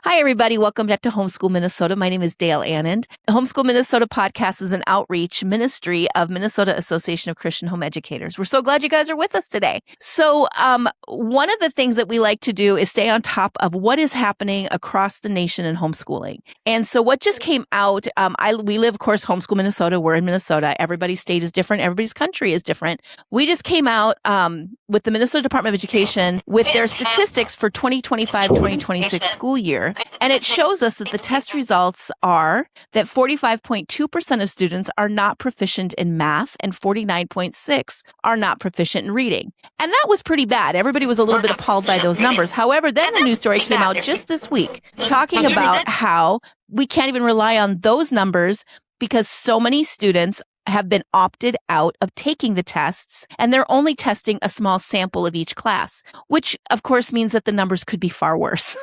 Hi, everybody. Welcome back to Homeschool Minnesota. My name is Dale Annand. The Homeschool Minnesota podcast is an outreach ministry of Minnesota Association of Christian Home Educators. We're so glad you guys are with us today. So one of the things that we like to do is stay on top of what is happening across the nation in homeschooling. And so what just came out, we live, of course, Homeschool Minnesota. We're in Minnesota. Everybody's state is different. Everybody's country is different. We just came out with the Minnesota Department of Education with their statistics for 2025-2026 school year. And it shows us that the test results are that 45.2% of students are not proficient in math and 49.6% are not proficient in reading. And that was pretty bad. Everybody was a little bit appalled by those numbers. However, then a news story came out just this week talking about how we can't even rely on those numbers because so many students have been opted out of taking the tests, and they're only testing a small sample of each class, which of course means that the numbers could be far worse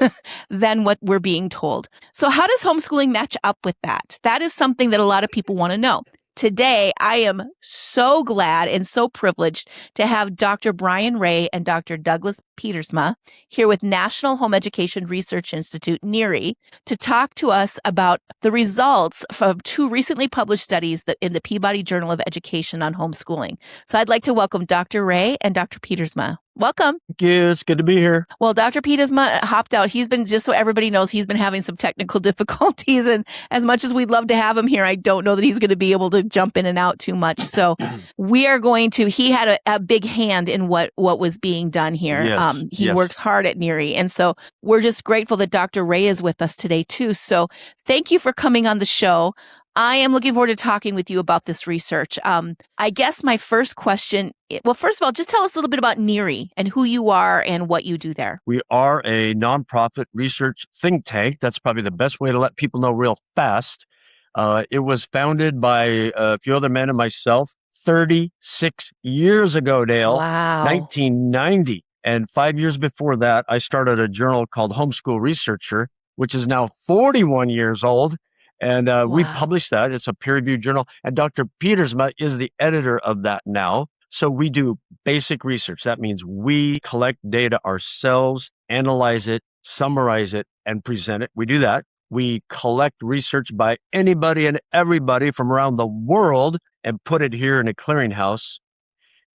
than what we're being told. So how does homeschooling match up with that? That is something that a lot of people want to know. Today, I am so glad and so privileged to have Dr. Brian Ray and Dr. Douglas Pietersma here with National Home Education Research Institute, NERI, to talk to us about the results from two recently published studies in the Peabody Journal of Education on homeschooling. So I'd like to welcome Dr. Ray and Dr. Pietersma. Welcome. Thank you. It's good to be here. Well, Dr. Pietersma hopped out. He's been, just so everybody knows, he's been having some technical difficulties. And as much as we'd love to have him here, I don't know that he's going to be able to jump in and out too much. So we are going to, he had a big hand in what was being done here. Yes, He works hard at NERI. And so we're just grateful that Dr. Ray is with us today too. So thank you for coming on the show. I am looking forward to talking with you about this research. I guess my first question, well, first of all, just tell us a little bit about NERI and who you are and what you do there. We are a nonprofit research think tank. That's probably the best way to let people know real fast. It was founded by a few other men and myself 36 years ago, Dale. Wow. 1990. And 5 years before that, I started a journal called Homeschool Researcher, which is now 41 years old. And we published that. It's a peer-reviewed journal. And Dr. Pietersma is the editor of that now. So we do basic research. That means we collect data ourselves, analyze it, summarize it, and present it. We do that. We collect research by anybody and everybody from around the world and put it here in a clearinghouse.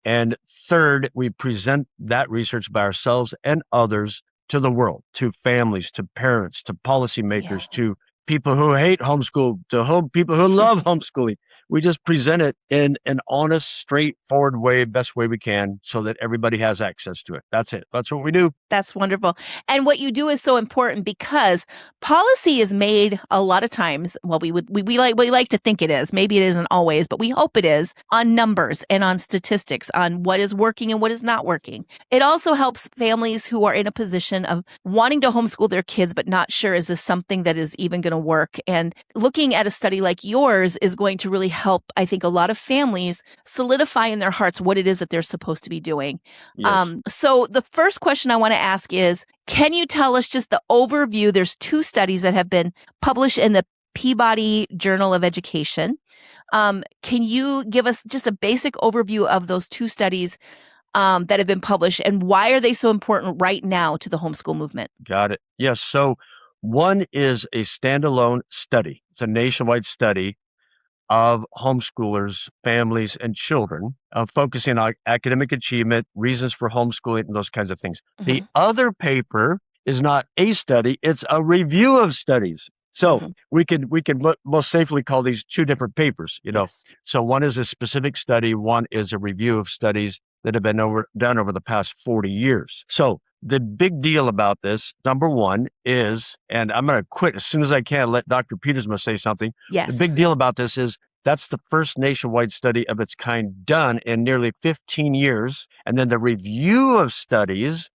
And third, we present that research by ourselves and others to the world, to families, to parents, to policymakers, to people who hate homeschool, to people who love homeschooling. We just present it in an honest, straightforward way, best way we can, so that everybody has access to it. That's it. That's what we do. That's wonderful. And what you do is so important because policy is made a lot of times, well, we like to think it is. Maybe it isn't always, but we hope it is, on numbers and on statistics, on what is working and what is not working. It also helps families who are in a position of wanting to homeschool their kids, but not sure, is this something that is even going to work? And looking at a study like yours is going to really help, I think, a lot of families solidify in their hearts what it is that they're supposed to be doing. Yes. So the first question I want to ask is, can you tell us just the overview? There's two studies that have been published in the Peabody Journal of Education. Can you give us just a basic overview of those two studies that have been published, and why are they so important right now to the homeschool movement? Got it. Yes. So one is a standalone study. It's a nationwide study of homeschoolers, families, and children, focusing on academic achievement, reasons for homeschooling, and those kinds of things. Mm-hmm. The other paper is not a study, it's a review of studies. So we can most safely call these two different papers, you know. Yes. So one is a specific study, one is a review of studies that have been done over the past 40 years. So the big deal about this, number one, is, and I'm going to quit as soon as I can, let Dr. Pietersma say something. Yes. The big deal about this is that's the first nationwide study of its kind done in nearly 15 years. And then the review of studies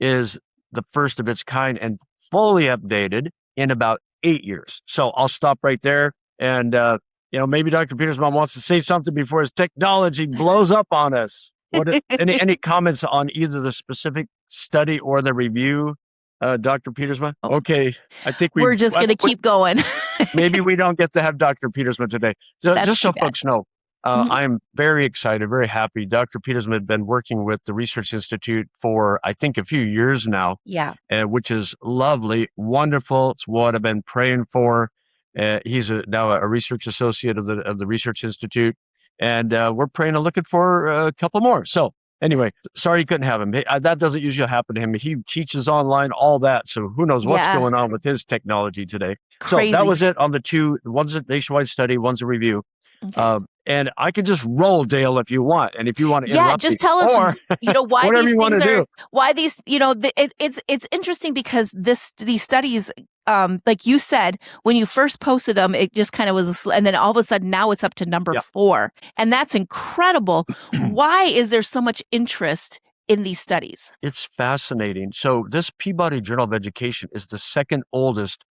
is the first of its kind and fully updated in about 8 years. So I'll stop right there. And, maybe Dr. Pietersma wants to say something before his technology blows up on us. Any comments on either the specific study or the review, Dr. Pietersma? Okay, I think we're just going to keep going. Maybe we don't get to have Dr. Pietersma today. Just so folks know, Mhm. I'm very excited, very happy. Dr. Pietersma had been working with the Research Institute for, I think, a few years now, Yeah. which is lovely, wonderful. It's what I've been praying for. He's now a research associate of the Research Institute, and we're praying and looking for a couple more. So anyway, sorry you couldn't have him. That doesn't usually happen to him. He teaches online, all that. So who knows what's Yeah. going on with his technology today. So that Crazy. was it on the two. One's a nationwide study, one's a review. Okay. And I could just roll, Dale, if you want, and if you want to Yeah, interrupt me, just tell us, or why whatever these you want things to are, do. why these, it's interesting because these studies, like you said, when you first posted them, it just kind of was, and then all of a sudden now it's up to number Yeah. 4, and that's incredible. Why is there so much interest in these studies? It's fascinating. So this Peabody Journal of Education is the second oldest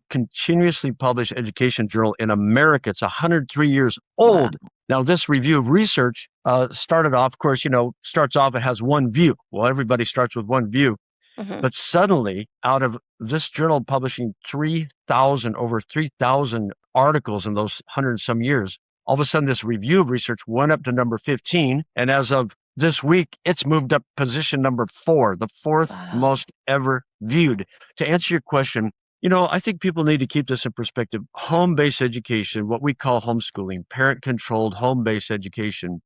continuously published education journal in America. It's 103 years Wow. old. Now, this review of research started off, of course, starts off, it has one view. Well, everybody starts with one view. Mhm. But suddenly, out of this journal publishing over 3,000 articles in those 100 and some years, all of a sudden this review of research went up to number 15. And as of this week, it's moved up position number 4, the fourth Wow. most ever viewed. To answer your question, I think people need to keep this in perspective. Home-based education, what we call homeschooling, parent-controlled home-based education,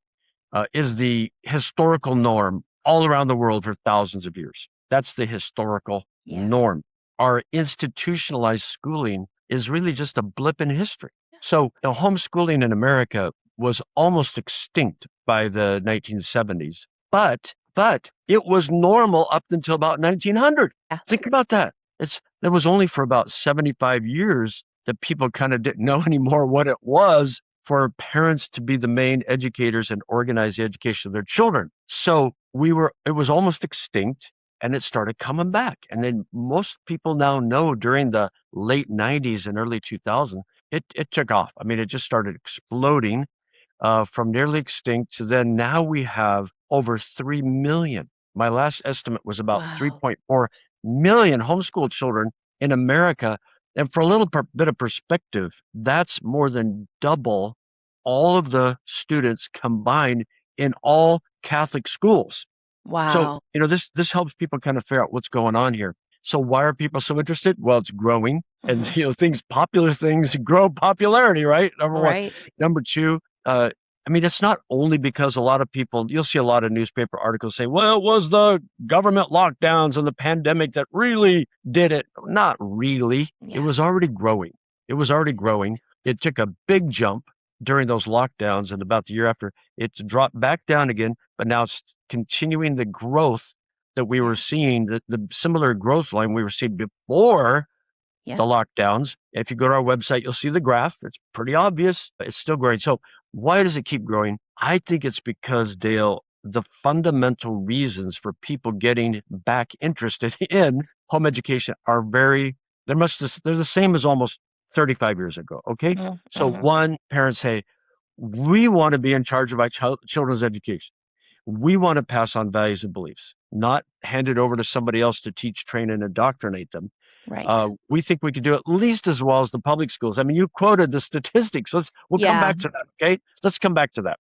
is the historical norm all around the world for thousands of years. That's the historical norm. Our institutionalized schooling is really just a blip in history. So the homeschooling in America was almost extinct by the 1970s, but it was normal up until about 1900. Yeah. Think about that. That was only for about 75 years that people kind of didn't know anymore what it was for parents to be the main educators and organize the education of their children. So it was almost extinct, and it started coming back. And then most people now know during the late 90s and early 2000s, it took off. I mean, it just started exploding from nearly extinct to then now we have over 3 million. My last estimate was about Wow. 3.4 million homeschool children in America. And for a little bit of perspective, that's more than double all of the students combined in all Catholic schools. So, Wow. this helps people kind of figure out what's going on here. So why are people so interested? Well, it's growing. And, Mhm. popular things grow popularity, right? Number one. Right. Number two, I mean, it's not only because a lot of people, you'll see a lot of newspaper articles say, well, it was the government lockdowns and the pandemic that really did it. Not really. It Yeah. was already growing. It was already growing. It took a big jump during those lockdowns, and about the year after, it's dropped back down again, but now it's continuing the growth that we were seeing, the similar growth line we were seeing before Yeah. the lockdowns. If you go to our website, you'll see the graph. It's pretty obvious. It's still growing. So why does it keep growing? I think it's because, Dale, the fundamental reasons for people getting back interested in home education are they're the same as almost 35 years ago. Okay. So Mhm. one, parents say, we want to be in charge of our children's education. We want to pass on values and beliefs, not hand it over to somebody else to teach, train, and indoctrinate them. Right. We think we can do at least as well as the public schools. I mean, you quoted the statistics. We'll come Yeah. back to that. Okay, let's come back to that.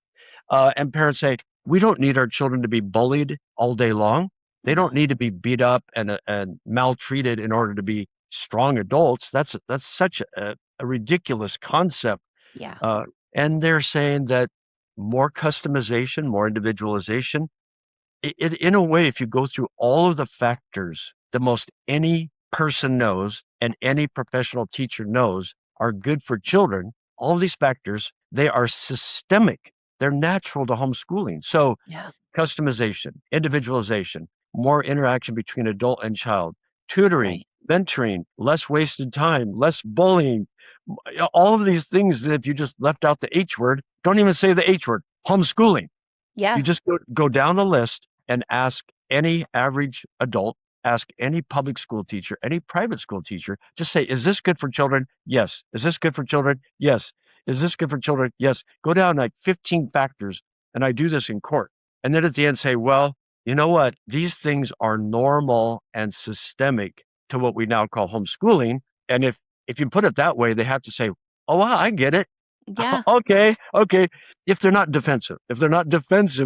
And parents say we don't need our children to be bullied all day long. They don't No. need to be beat up and maltreated in order to be strong adults. That's such a ridiculous concept. Yeah. Uh, and they're saying that more customization, more individualization, in a way, if you go through all of the factors that most any person knows and any professional teacher knows are good for children, all these factors, they are systemic. They're natural to homeschooling. So Yeah. customization, individualization, more interaction between adult and child, tutoring, Right. mentoring, less wasted time, less bullying, all of these things that if you just left out the H word, don't even say the H word, homeschooling. You Yeah. just go down the list and ask any average adult, ask any public school teacher, any private school teacher, just say, is this good for children? Yes. Is this good for children? Yes. Is this good for children? Yes. Go down like 15 factors, and I do this in court. And then at the end say, well, you know what? These things are normal and systemic to what we now call homeschooling. And if you put it that way, they have to say, oh, wow, I get it. Yeah. Okay. If they're not defensive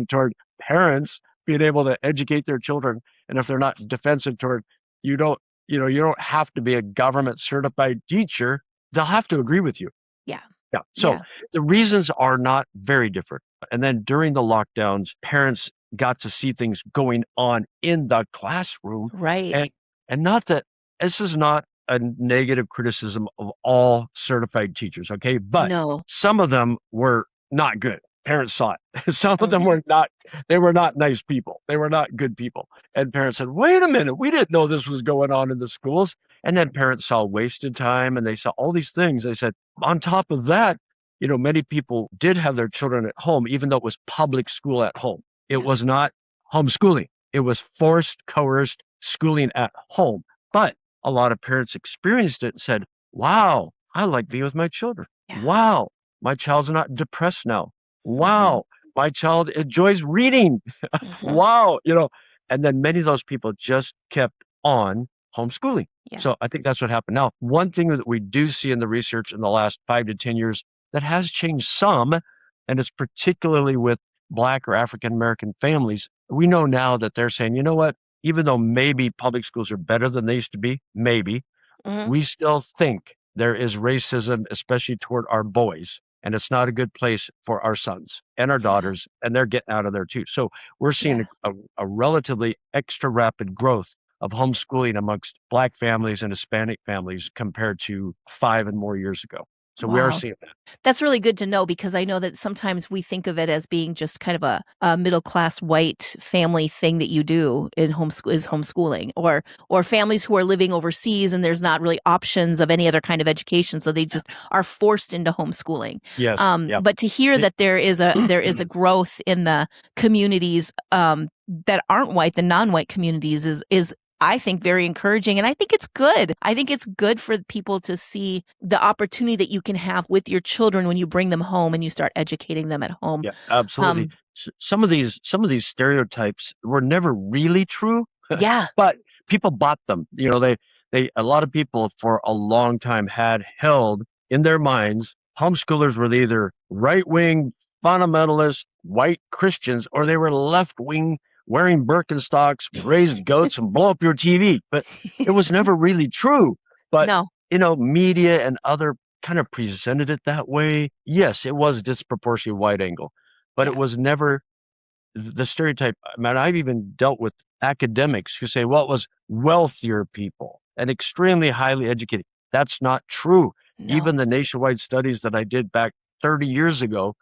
toward parents being able to educate their children, and if they're not defensive toward you don't, you don't have to be a government certified teacher, they'll have to agree with you. Yeah. Yeah. So Yeah. the reasons are not very different. And then during the lockdowns, parents got to see things going on in the classroom. Right. And not that this is not a negative criticism of all certified teachers, okay? But No. some of them were not good. Parents saw it. Some of them Mhm. they were not nice people. They were not good people. And parents said, wait a minute, we didn't know this was going on in the schools. And then parents saw wasted time and they saw all these things. They said, on top of that, many people did have their children at home, even though it was public school at home. It Yeah. was not homeschooling. It was forced, coerced schooling at home. But a lot of parents experienced it and said, wow, I like being with my children. Yeah. Wow, my child's not depressed now. Mhm. Wow, my child enjoys reading. Mhm. Wow, and then many of those people just kept on homeschooling. Yeah. So I think that's what happened. Now, one thing that we do see in the research in the last 5 to 10 years that has changed some, and it's particularly with Black or African American families, we know now that they're saying, you know what, even though maybe public schools are better than they used to be, maybe, Mhm. we still think there is racism, especially toward our boys. And it's not a good place for our sons and our Yeah. daughters, and they're getting out of there too. So we're seeing Yeah. a relatively extra rapid growth of homeschooling amongst Black families and Hispanic families compared to 5 and more years ago. So we are Wow. seeing that. That's really good to know because I know that sometimes we think of it as being just kind of a middle class white family thing that you do in homeschooling or families who are living overseas and there's not really options of any other kind of education, so they just are forced into homeschooling. Yes. Yeah. But to hear that there is a growth in the communities that aren't white, the non-white communities is I think very encouraging. And I think it's good. I think it's good for people to see the opportunity that you can have with your children when you bring them home and you start educating them at home. Yeah, absolutely. Some of these stereotypes were never really true, Yeah. but people bought them. A lot of people for a long time had held in their minds homeschoolers were either right wing fundamentalist white Christians or they were left wing wearing Birkenstocks, raised goats, and blow up your TV. But it was never really true. But No. media and other kind of presented it that way. Yes, it was disproportionately wide angle, but it Yeah. was never the stereotype. I mean, I've even dealt with academics who say, well, it was wealthier people and extremely highly educated. That's not true. No. Even the nationwide studies that I did back 30 years ago,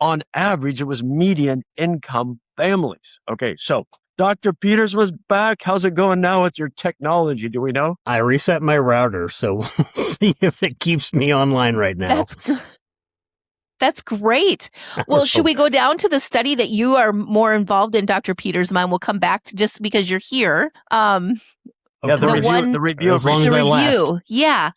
on average, it was median income families. Okay, so Dr. Peters was back. How's it going now with your technology? Do we know? I reset my router, so we'll see if it keeps me online right now. That's good. That's great. Well, should we go down to the study that you are more involved in, Dr. Pietersma, and we'll come back to just because you're here. Yeah, the review. As long as I last. Yeah.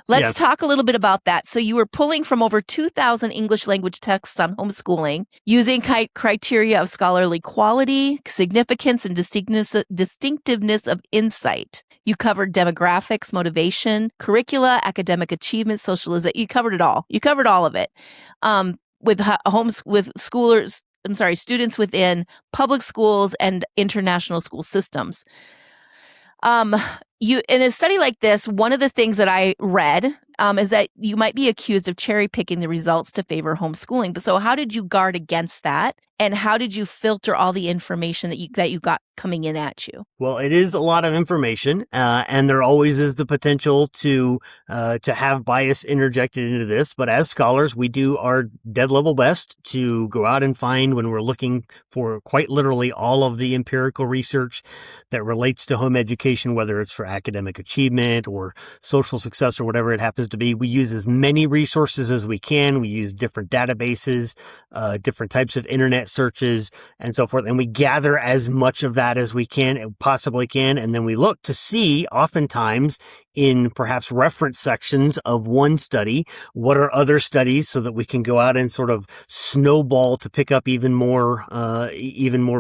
Let's Yes. talk a little bit about that. So you were pulling from over 2,000 English language texts on homeschooling using criteria of scholarly quality, significance, and distinctiveness of insight. You covered demographics, motivation, curricula, academic achievement, socialization. You covered it all. You covered all of it. With students within public schools and international school systems. In a study like this, one of the things that I read is that you might be accused of cherry picking the results to favor homeschooling. So how did you guard against that? And how did you filter all the information that you got coming in at you? Well, it is a lot of information, and there always is the potential to have bias interjected into this. But as scholars, we do our dead level best to go out and find, when we're looking for quite literally all of the empirical research that relates to home education, whether it's for academic achievement or social success or whatever it happens to be. We use as many resources as we can. We use different databases, different types of internet searches, and so forth. And we gather as much of that as we can, possibly can. And then we look to see, oftentimes, in perhaps reference sections of one study. What are other studies, so that we can go out and sort of snowball to pick up even more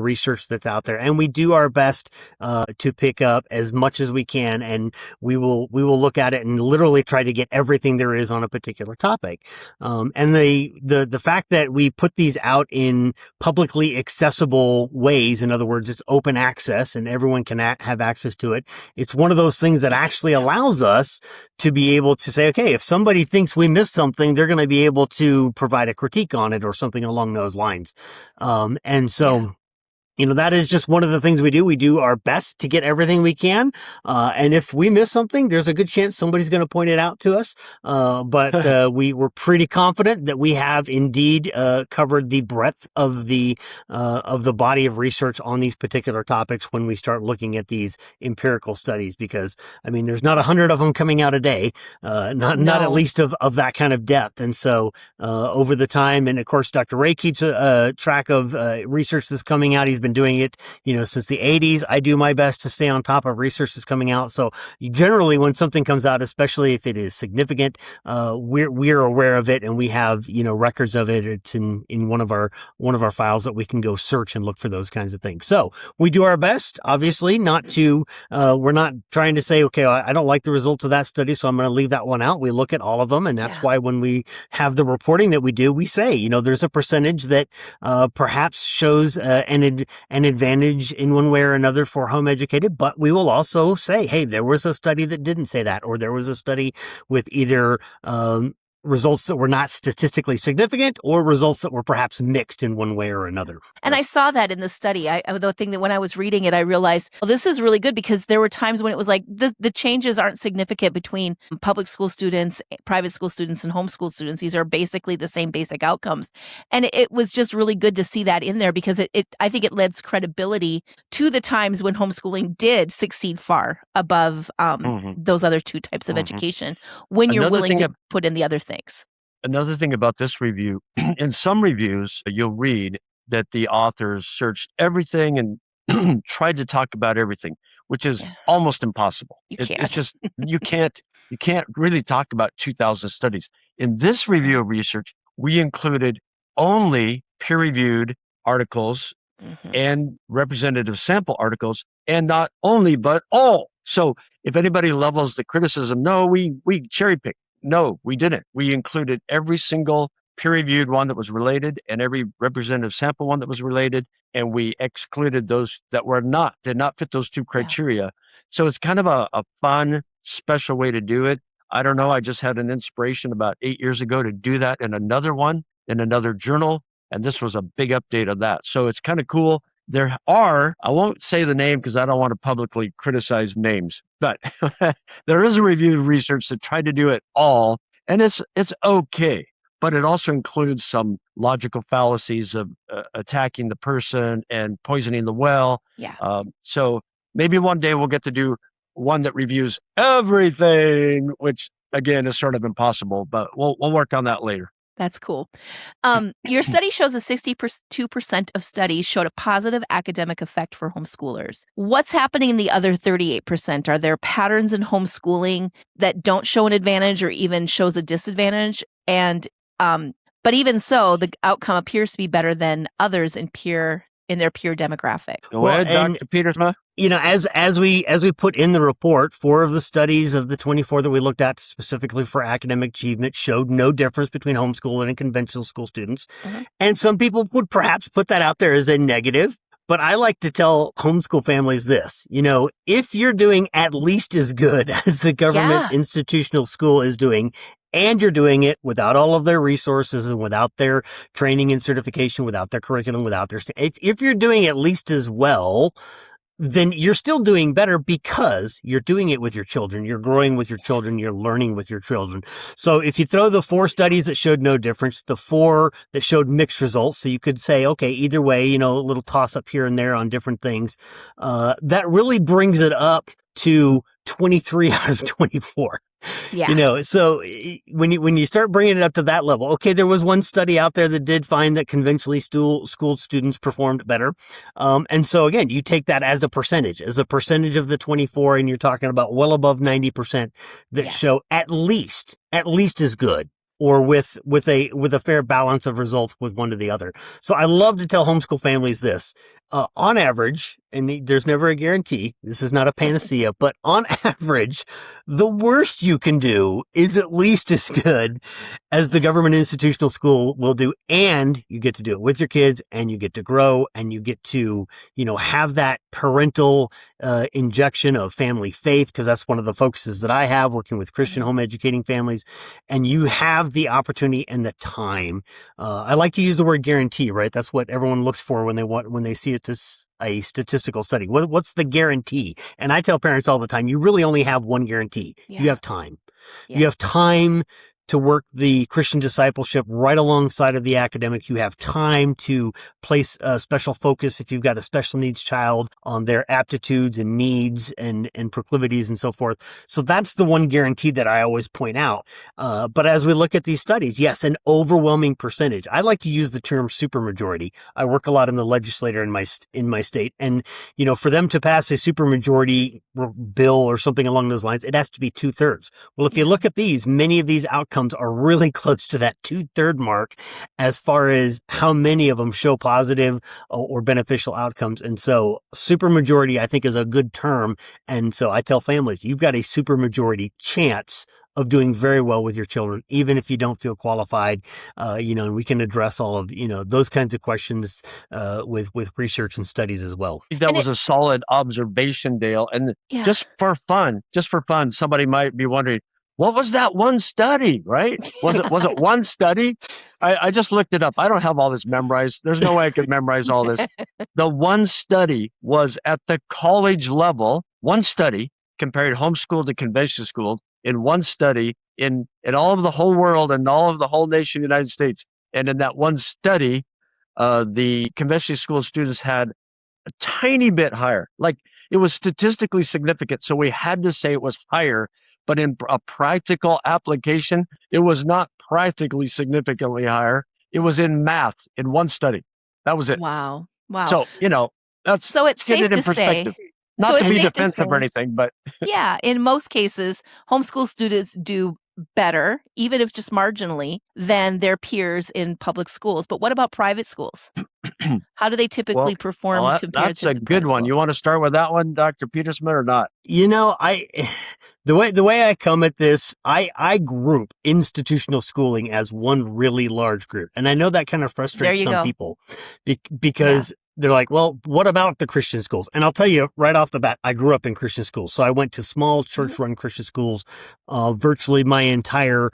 research that's out there. And we do our best to pick up as much as we can, and we will look at it and literally try to get everything there is on a particular topic. And the fact that we put these out in publicly accessible ways, in other words, it's open access and everyone can have access to it. It's one of those things that actually allows us to be able to say, okay, if somebody thinks we missed something, they're going to be able to provide a critique on it or something along those lines. That is just one of the things we do. We do our best to get everything we can. And if we miss something, there's a good chance somebody's going to point it out to us. But we're pretty confident that we have indeed covered the breadth of the body of research on these particular topics when we start looking at these empirical studies, because there's not 100 of them coming out a day, not at least of that kind of depth. And so over the time, and of course, Dr. Ray keeps a track of research that's coming out. He's been doing it, since the 80s. I do my best to stay on top of research that's coming out. So generally, when something comes out, especially if it is significant, we're aware of it, and we have records of it. It's in one of our files that we can go search and look for those kinds of things. So we do our best, obviously, not to. We're not trying to say, okay, I don't like the results of that study, so I'm going to leave that one out. We look at all of them, and that's why when we have the reporting that we do, we say, there's a percentage that perhaps shows an advantage in one way or another for home educated, but we will also say, hey, there was a study that didn't say that, or there was a study with either results that were not statistically significant or results that were perhaps mixed in one way or another. And I saw that in the study. The thing that when I was reading it, I realized, well, this is really good, because there were times when it was like the changes aren't significant between public school students, private school students, and homeschool students. These are basically the same basic outcomes. And it was just really good to see that in there, because I think it lends credibility to the times when homeschooling did succeed far above those other two types of education, when you're willing to put in the other things. Another thing about this review, in some reviews, you'll read that the authors searched everything and tried to talk about everything, which is almost impossible. It's just, you can't really talk about 2,000 studies. In this review of research, we included only peer-reviewed articles and representative sample articles, and not only, but all. So if anybody levels the criticism, no, we cherry-picked. No, we didn't. We included every single peer-reviewed one that was related and every representative sample one that was related, and we excluded those that did not fit those two criteria. So it's kind of a fun, special way to do it. I don't know. I just had an inspiration about 8 years ago to do that in another one, in another journal, and this was a big update of that. So it's kind of cool. There are, I won't say the name because I don't want to publicly criticize names, but there is a review of research that tried to do it all, and it's okay. But it also includes some logical fallacies of attacking the person and poisoning the well. So maybe one day we'll get to do one that reviews everything, which again is sort of impossible, but we'll work on that later. That's cool. Your study shows that 62% of studies showed a positive academic effect for homeschoolers. What's happening in the other 38%? Are there patterns in homeschooling that don't show an advantage or even shows a disadvantage? And but even so, the outcome appears to be better than others in their peer demographic. Go ahead, Dr. Pietersma. As we put in the report, 4 of the studies of the 24 that we looked at specifically for academic achievement showed no difference between homeschooling and conventional school students. And some people would perhaps put that out there as a negative. But I like to tell homeschool families this, if you're doing at least as good as the government institutional school is doing, and you're doing it without all of their resources and without their training and certification, without their curriculum, without their if you're doing at least as well, then you're still doing better because you're doing it with your children. You're growing with your children. You're learning with your children. So if you throw the 4 studies that showed no difference, the 4 that showed mixed results, so you could say, okay, either way, a little toss up here and there on different things, that really brings it up to 23 out of 24. Yeah. So when you start bringing it up to that level, okay, there was one study out there that did find that conventionally school students performed better. And so again, you take that as a percentage of the 24, and you're talking about well above 90% that show at least as good, or with a fair balance of results with one to the other. So I love to tell homeschool families this. On average, and there's never a guarantee, this is not a panacea, but on average, the worst you can do is at least as good as the government institutional school will do. And you get to do it with your kids, and you get to grow, and you get to, have that parental injection of family faith, because that's one of the focuses that I have working with Christian home educating families. And you have the opportunity and the time. I like to use the word guarantee, right? That's what everyone looks for when they see a statistical study. What's the guarantee? And I tell parents all the time, you really only have one guarantee. You have time. You have time to work the Christian discipleship right alongside of the academic. You have time to place a special focus, if you've got a special needs child, on their aptitudes and needs and proclivities and so forth. So that's the one guarantee that I always point out. But as we look at these studies, yes, an overwhelming percentage. I like to use the term supermajority. I work a lot in the legislature in my state, and for them to pass a supermajority bill or something along those lines, it has to be 2/3. Well, if you look at these, many of these outcomes are really close to that 2/3 mark as far as how many of them show positive or beneficial outcomes. And so supermajority, I think, is a good term. And so I tell families, you've got a supermajority chance of doing very well with your children, even if you don't feel qualified, and we can address all of, those kinds of questions with research and studies as well. That was a solid observation, Dale. And just for fun, somebody might be wondering, what was that one study, right? Was it one study? I just looked it up. I don't have all this memorized. There's no way I could memorize all this. The one study was at the college level. One study compared homeschool to conventional school in one study in all of the whole world and all of the whole nation of the United States. And in that one study, the conventional school students had a tiny bit higher. Like, it was statistically significant, so we had to say it was higher. But in a practical application, it was not practically significantly higher. It was in math in one study. That was it. Wow. So, that's so it's get safe it in to perspective. say. Not to be defensive or anything, but yeah, in most cases, homeschool students do better, even if just marginally, than their peers in public schools. But what about private schools? How do they typically perform compared that's to a good one. You want to start with that one, Dr. Pietersma, or not? The way I come at this, I group institutional schooling as one really large group. And I know that kind of frustrates some people because they're like, well, what about the Christian schools? And I'll tell you right off the bat, I grew up in Christian schools. So I went to small church-run Christian schools virtually my entire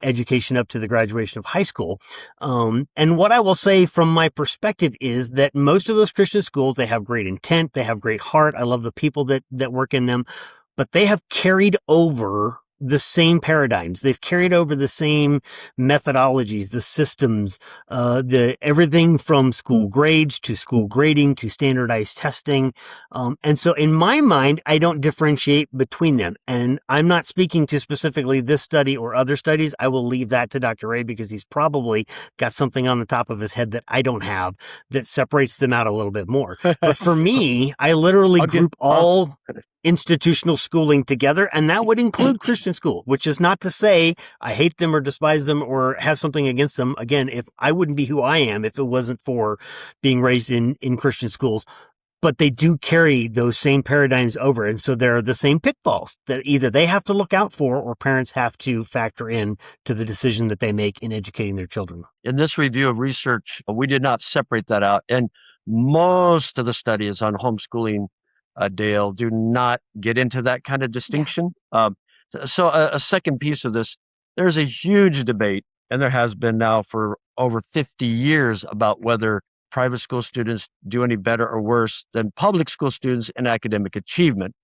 education up to the graduation of high school. And what I will say from my perspective is that most of those Christian schools, they have great intent, they have great heart. I love the people that work in them. But they have carried over the same paradigms. They've carried over the same methodologies, the systems, everything from school grades to school grading to standardized testing. And so in my mind, I don't differentiate between them. And I'm not speaking to specifically this study or other studies. I will leave that to Dr. Ray because he's probably got something on the top of his head that I don't have that separates them out a little bit more. But for me, I literally group all institutional schooling together, and that would include Christian school, which is not to say I hate them or despise them or have something against them. Again, if I wouldn't be who I am if it wasn't for being raised in Christian schools, but they do carry those same paradigms over. And so there are the same pitfalls that either they have to look out for or parents have to factor in to the decision that they make in educating their children. In this review of research, we did not separate that out. And most of the studies on homeschooling, Dale, do not get into that kind of distinction. So a second piece of this, there's a huge debate, and there has been now for over 50 years, about whether private school students do any better or worse than public school students in academic achievement.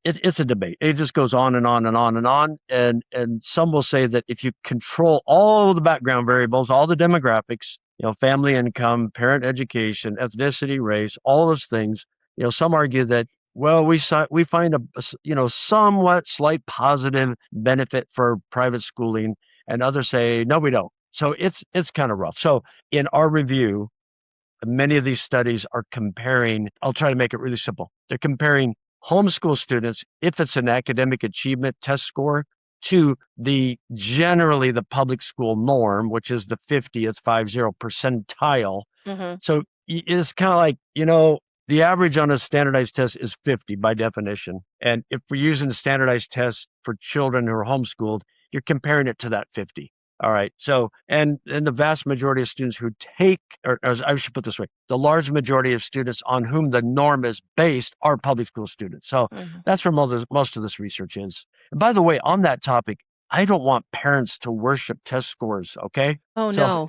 It's a debate. It just goes on and on and on and on. And some will say that if you control all the background variables, all the demographics, family income, parent education, ethnicity, race, all those things, some argue that Well, we find somewhat slight positive benefit for private schooling, and others say no, we don't. So it's kind of rough. So in our review, many of these studies are comparing. I'll try to make it really simple. They're comparing homeschool students, if it's an academic achievement test score, to generally the public school norm, which is the 50th 50 percentile. Mm-hmm. So it's kind of like, the average on a standardized test is 50 by definition. And if we're using the standardized test for children who are homeschooled, you're comparing it to that 50. All right. So, and the vast majority of students who take, or I should put this way, the large majority of students on whom the norm is based are public school students. So that's where most of this research is. And by the way, on that topic, I don't want parents to worship test scores. Okay. Oh, So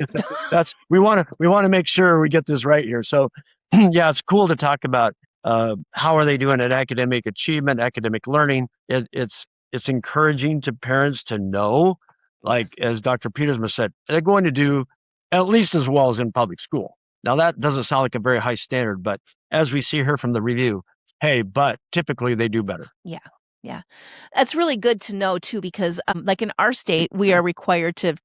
no. we want to make sure we get this right here. So yeah, it's cool to talk about how are they doing at academic achievement, academic learning. It's encouraging to parents to know, like as Dr. Pietersma said, they're going to do at least as well as in public school. Now that doesn't sound like a very high standard, but as we see here from the review, hey, but typically they do better. Yeah. Yeah. That's really good to know too, because like in our state, we are required to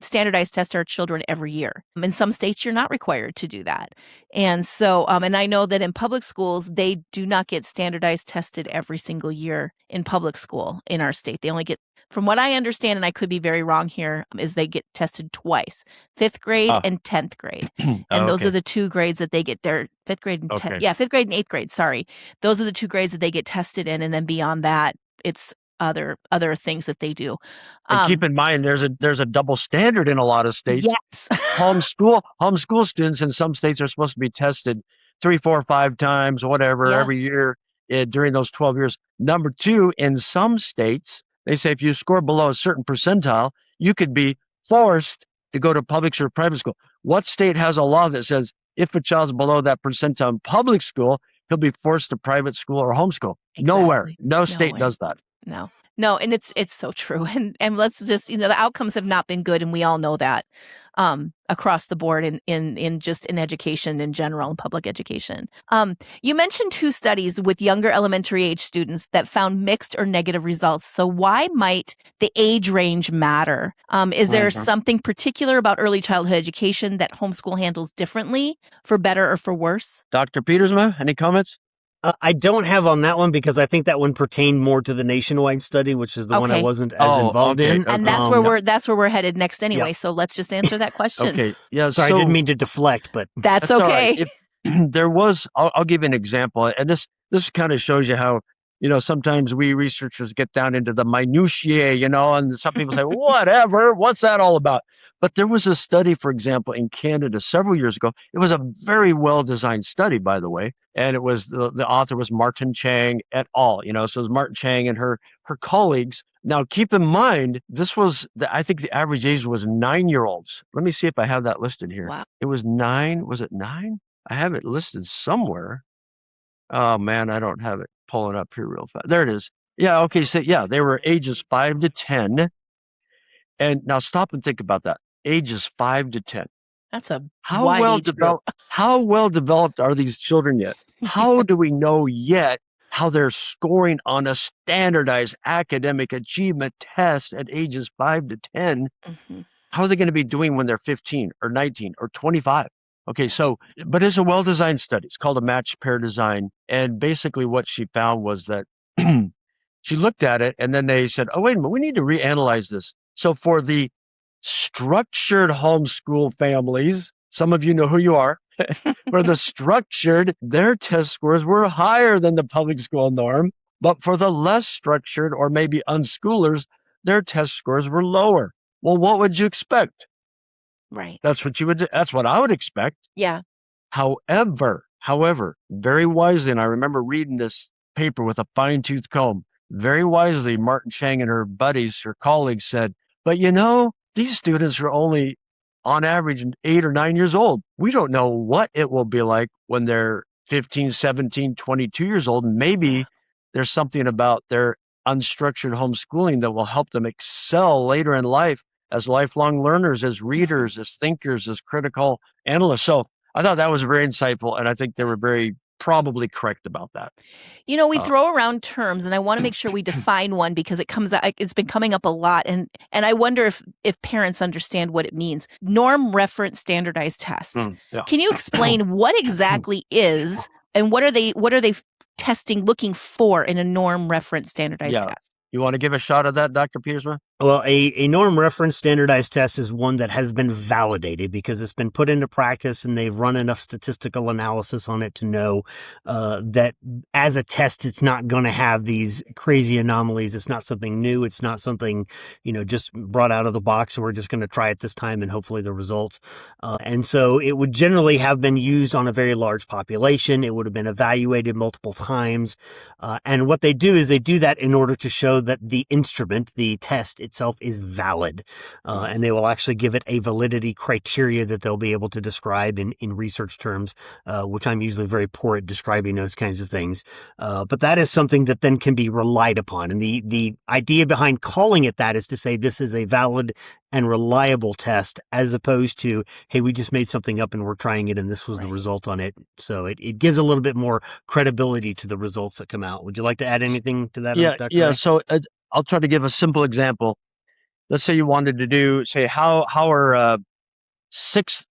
standardized test our children every year. In some states, you're not required to do that. And so, and I know that in public schools, they do not get standardized tested every single year in public school in our state. They only get, from what I understand, and I could be very wrong here, is they get tested twice, 5th grade and 10th grade. And those are the 2 grades that they get their 5th grade and 10th. Yeah, 5th grade and 8th grade. Sorry. Those are the 2 grades that they get tested in. And then beyond that, it's other things that they do. And keep in mind, there's a double standard in a lot of states. Yes. homeschool students in some states are supposed to be tested 3, 4, 5 times, whatever, every year during those 12 years. Number 2, in some states, they say if you score below a certain percentile, you could be forced to go to public or private school. What state has a law that says if a child's below that percentile in public school, he'll be forced to private school or homeschool? Exactly. Nowhere. No state does that. No, and it's so true. And let's just, the outcomes have not been good, and we all know that across the board in just in education in general, in public education. You mentioned 2 studies with younger elementary age students that found mixed or negative results. So why might the age range matter? Is there something particular about early childhood education that homeschool handles differently, for better or for worse? Dr. Pietersma, any comments? I don't have on that one because I think that one pertained more to the nationwide study, which is the one I wasn't as involved in. And that's where we're headed next anyway. So let's just answer that question. Okay. Yeah. Sorry, I didn't mean to deflect, but that's okay. Right. There was, I'll give you an example, and this kind of shows you how, sometimes we researchers get down into the minutiae, and some people say, whatever, what's that all about? But there was a study, for example, in Canada several years ago. It was a very well-designed study, by the way. And it was, the author was Martin Chang et al. So it was Martin Chang and her colleagues. Now, keep in mind, this was, I think the average age was 9-year-olds. Let me see if I have that listed here. Wow. It was 9. Was it 9? I have it listed somewhere. Oh, man, I don't have it pulling up here real fast. There it is. Yeah, okay, so yeah, they were ages 5 to 10. And now stop and think about that. Ages 5 to 10. That's a how well developed are these children yet? How do we know yet how they're scoring on a standardized academic achievement test at ages 5 to 10? How are they going to be doing when they're 15 or 19 or 25? Okay, so, but it's a well-designed study. It's called a matched pair design. And basically what she found was that she looked at it and then they said, oh, wait a minute, we need to reanalyze this. So for the structured homeschool families, some of you know who you are, for the structured, their test scores were higher than the public school norm. But for the less structured or maybe unschoolers, their test scores were lower. Well, what would you expect? Right. That's what I would expect. Yeah. However, very wisely, and I remember reading this paper with a fine-tooth comb, very wisely, Martin Chang and her buddies, her colleagues said, but these students are only on average 8 or 9 years old. We don't know what it will be like when they're 15, 17, 22 years old. Maybe there's something about their unstructured homeschooling that will help them excel later in life as lifelong learners, as readers, as thinkers, as critical analysts. So I thought that was very insightful, and I think they were very probably correct about that. We throw around terms, and I want to make sure we define one because it's been coming up a lot, and I wonder if parents understand what it means. Norm reference standardized tests. Yeah. Can you explain what exactly is, and what are they testing, looking for in a norm reference standardized test? You want to give a shot at that, Dr. Pietersma? Well, a norm reference standardized test is one that has been validated because it's been put into practice and they've run enough statistical analysis on it to know that as a test, it's not going to have these crazy anomalies. It's not something new. It's not something, just brought out of the box and we're just going to try it this time and hopefully the results. And so it would generally have been used on a very large population. It would have been evaluated multiple times. And what they do is they do that in order to show that the instrument, the test itself, is valid. And they will actually give it a validity criteria that they'll be able to describe in research terms, which I'm usually very poor at describing those kinds of things. But that is something that then can be relied upon. And the idea behind calling it that is to say this is a valid and reliable test, as opposed to, hey, we just made something up and we're trying it and this was the result on it. So it gives a little bit more credibility to the results that come out. Would you like to add anything to that? Dr. Ray? So I'll try to give a simple example. Let's say you wanted to do, how are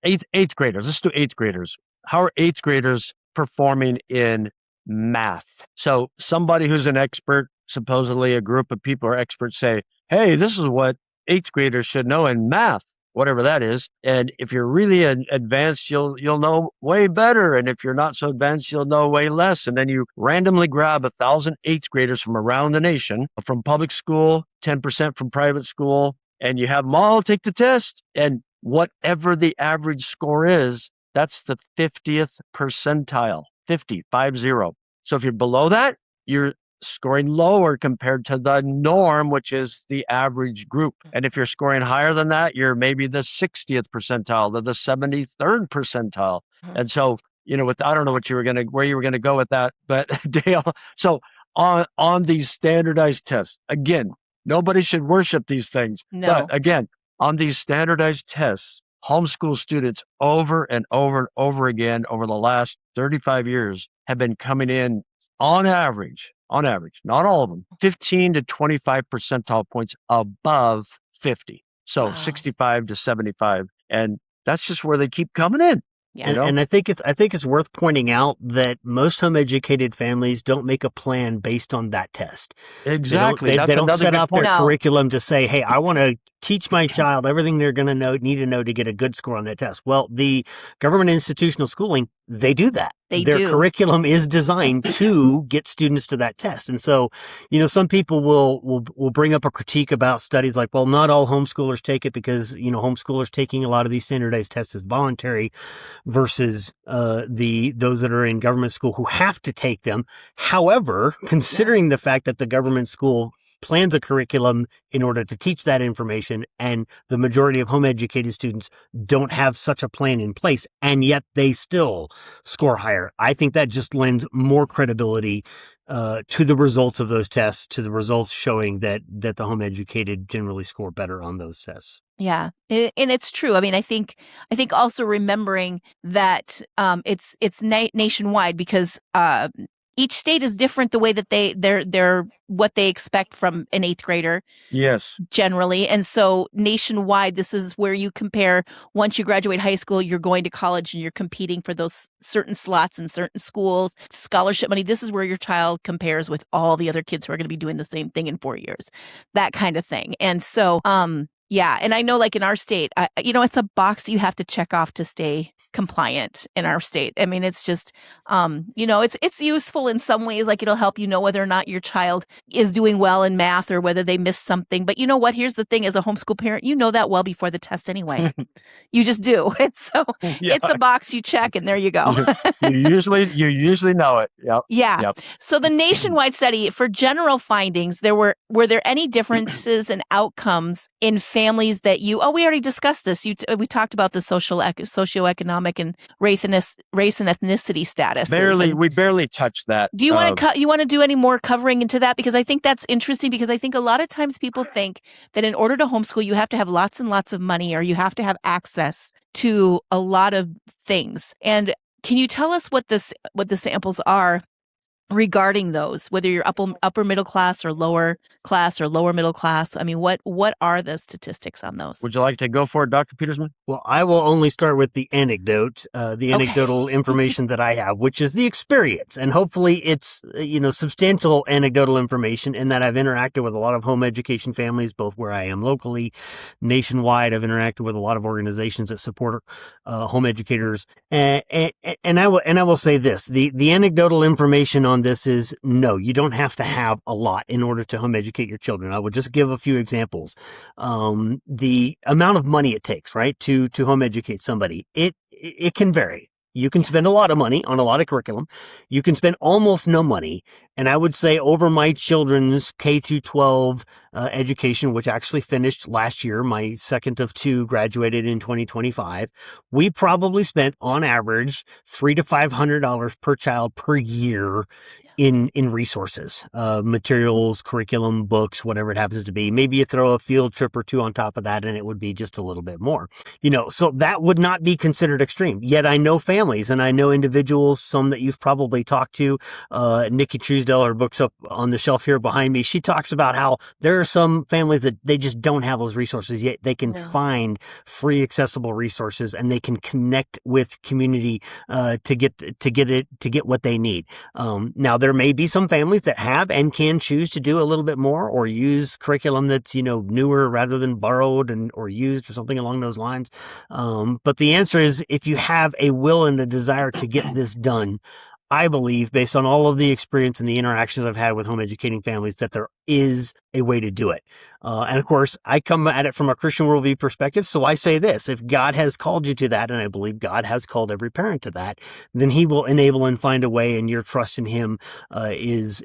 eighth graders? Let's do eighth graders. How are eighth graders performing in math? So somebody who's an expert, supposedly a group of people are experts, say, hey, this is what eighth graders should know in math, whatever that is. And if you're really advanced, you'll know way better. And if you're not so advanced, you'll know way less. And then you randomly grab 1,000 eighth graders from around the nation, from public school, 10% from private school, and you have them all take the test. And whatever the average score is, that's the 50th percentile, 50. So if you're below that, you're scoring lower compared to the norm, which is the average group. And if you're scoring higher than that, you're maybe the 60th percentile, the 73rd percentile. And so, I don't know where you were going to go with that, but Dale, so on these standardized tests, again, nobody should worship these things. No. But again, on these standardized tests, homeschool students over and over and over again over the last 35 years have been coming in on average, not all of them, 15 to 25 percentile points above 50. So 65 to 75. And that's just where they keep coming in. Yeah. And I think it's worth pointing out that most home educated families don't make a plan based on that test. Exactly. They don't set up their curriculum to say, hey, I want to teach my child everything they're going to need to know to get a good score on that test. Well, the government institutional schooling, they do that. Their curriculum is designed to get students to that test. And so, some people will bring up a critique about studies like, well, not all homeschoolers take it because, homeschoolers taking a lot of these standardized tests is voluntary versus those that are in government school who have to take them. However, considering the fact that the government school plans a curriculum in order to teach that information, and the majority of home educated students don't have such a plan in place, and yet they still score higher. I think that just lends more credibility to the results of those tests, to the results showing that the home educated generally score better on those tests. Yeah. And it's true. I mean, I think also remembering that it's nationwide because each state is different the way that they're what they expect from an eighth grader. Yes. Generally. And so nationwide, this is where you compare, once you graduate high school, you're going to college and you're competing for those certain slots in certain schools, scholarship money. This is where your child compares with all the other kids who are going to be doing the same thing in 4 years, that kind of thing. And so, yeah. And I know like in our state, it's a box you have to check off to stay compliant in our state. I mean, it's just, it's useful in some ways, like it'll help you know whether or not your child is doing well in math or whether they missed something. But you know what? Here's the thing, as a homeschool parent, you know that well before the test anyway. You just do. And so it's a box you check and there you go. you usually know it. Yep. Yeah. Yep. So the nationwide study, for general findings, were there any differences in outcomes in families that we already discussed this. We talked about the socioeconomic and race and ethnicity status. We barely touched that. Do you want to do any more covering into that? Because I think that's interesting, because I think a lot of times people think that in order to homeschool, you have to have lots and lots of money, or you have to have access to a lot of things. And Can you tell us what the samples are regarding those, whether you're upper middle class or lower middle class? I mean, what are the statistics on those? Would you like to go for it, Dr. Pietersma? Well, I will only start with the anecdote, anecdotal information that I have, which is the experience. And hopefully it's, substantial anecdotal information in that I've interacted with a lot of home education families, both where I am locally, nationwide. I've interacted with a lot of organizations that support home educators. And I will say this, the anecdotal information on this is no, you don't have to have a lot in order to home educate your children. I will just give a few examples. The amount of money it takes, right, to home educate somebody, it can vary. You can spend a lot of money on a lot of curriculum. You can spend almost no money. And I would say over my children's K through 12 education, which actually finished last year, my second of two graduated in 2025, we probably spent on average $300 to $500 per child per year in resources, materials, curriculum, books, whatever it happens to be. Maybe you throw a field trip or two on top of that and it would be just a little bit more, so that would not be considered extreme. Yet I know families and I know individuals, some that you've probably talked to, Nikki Truesdale, her book's up on the shelf here behind me. She talks about how there are some families that they just don't have those resources yet. They can find free accessible resources and they can connect with community, to get what they need. Now there may be some families that have and can choose to do a little bit more or use curriculum that's, newer rather than borrowed or used or something along those lines. But the answer is if you have a will and a desire to get this done, I believe, based on all of the experience and the interactions I've had with home educating families, that there is a way to do it. And of course, I come at it from a Christian worldview perspective. So I say this, if God has called you to that, and I believe God has called every parent to that, then he will enable and find a way, and your trust in him is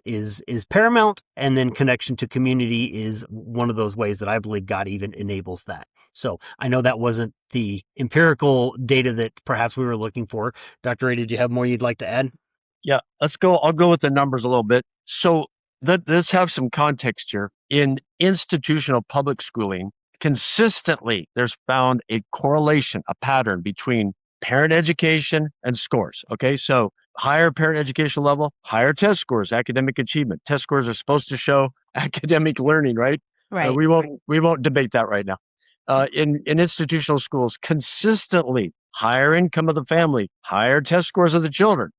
paramount. And then connection to community is one of those ways that I believe God even enables that. So I know that wasn't the empirical data that perhaps we were looking for. Dr. Ray, did you have more you'd like to add? Yeah, let's go. I'll go with the numbers a little bit. So let's have some context here. In institutional public schooling, consistently, there's found a correlation, a pattern between parent education and scores. Okay, so higher parent education level, higher test scores, academic achievement. Test scores are supposed to show academic learning, right? Right. We won't debate that right now. In institutional schools, consistently higher income of the family, higher test scores of the children.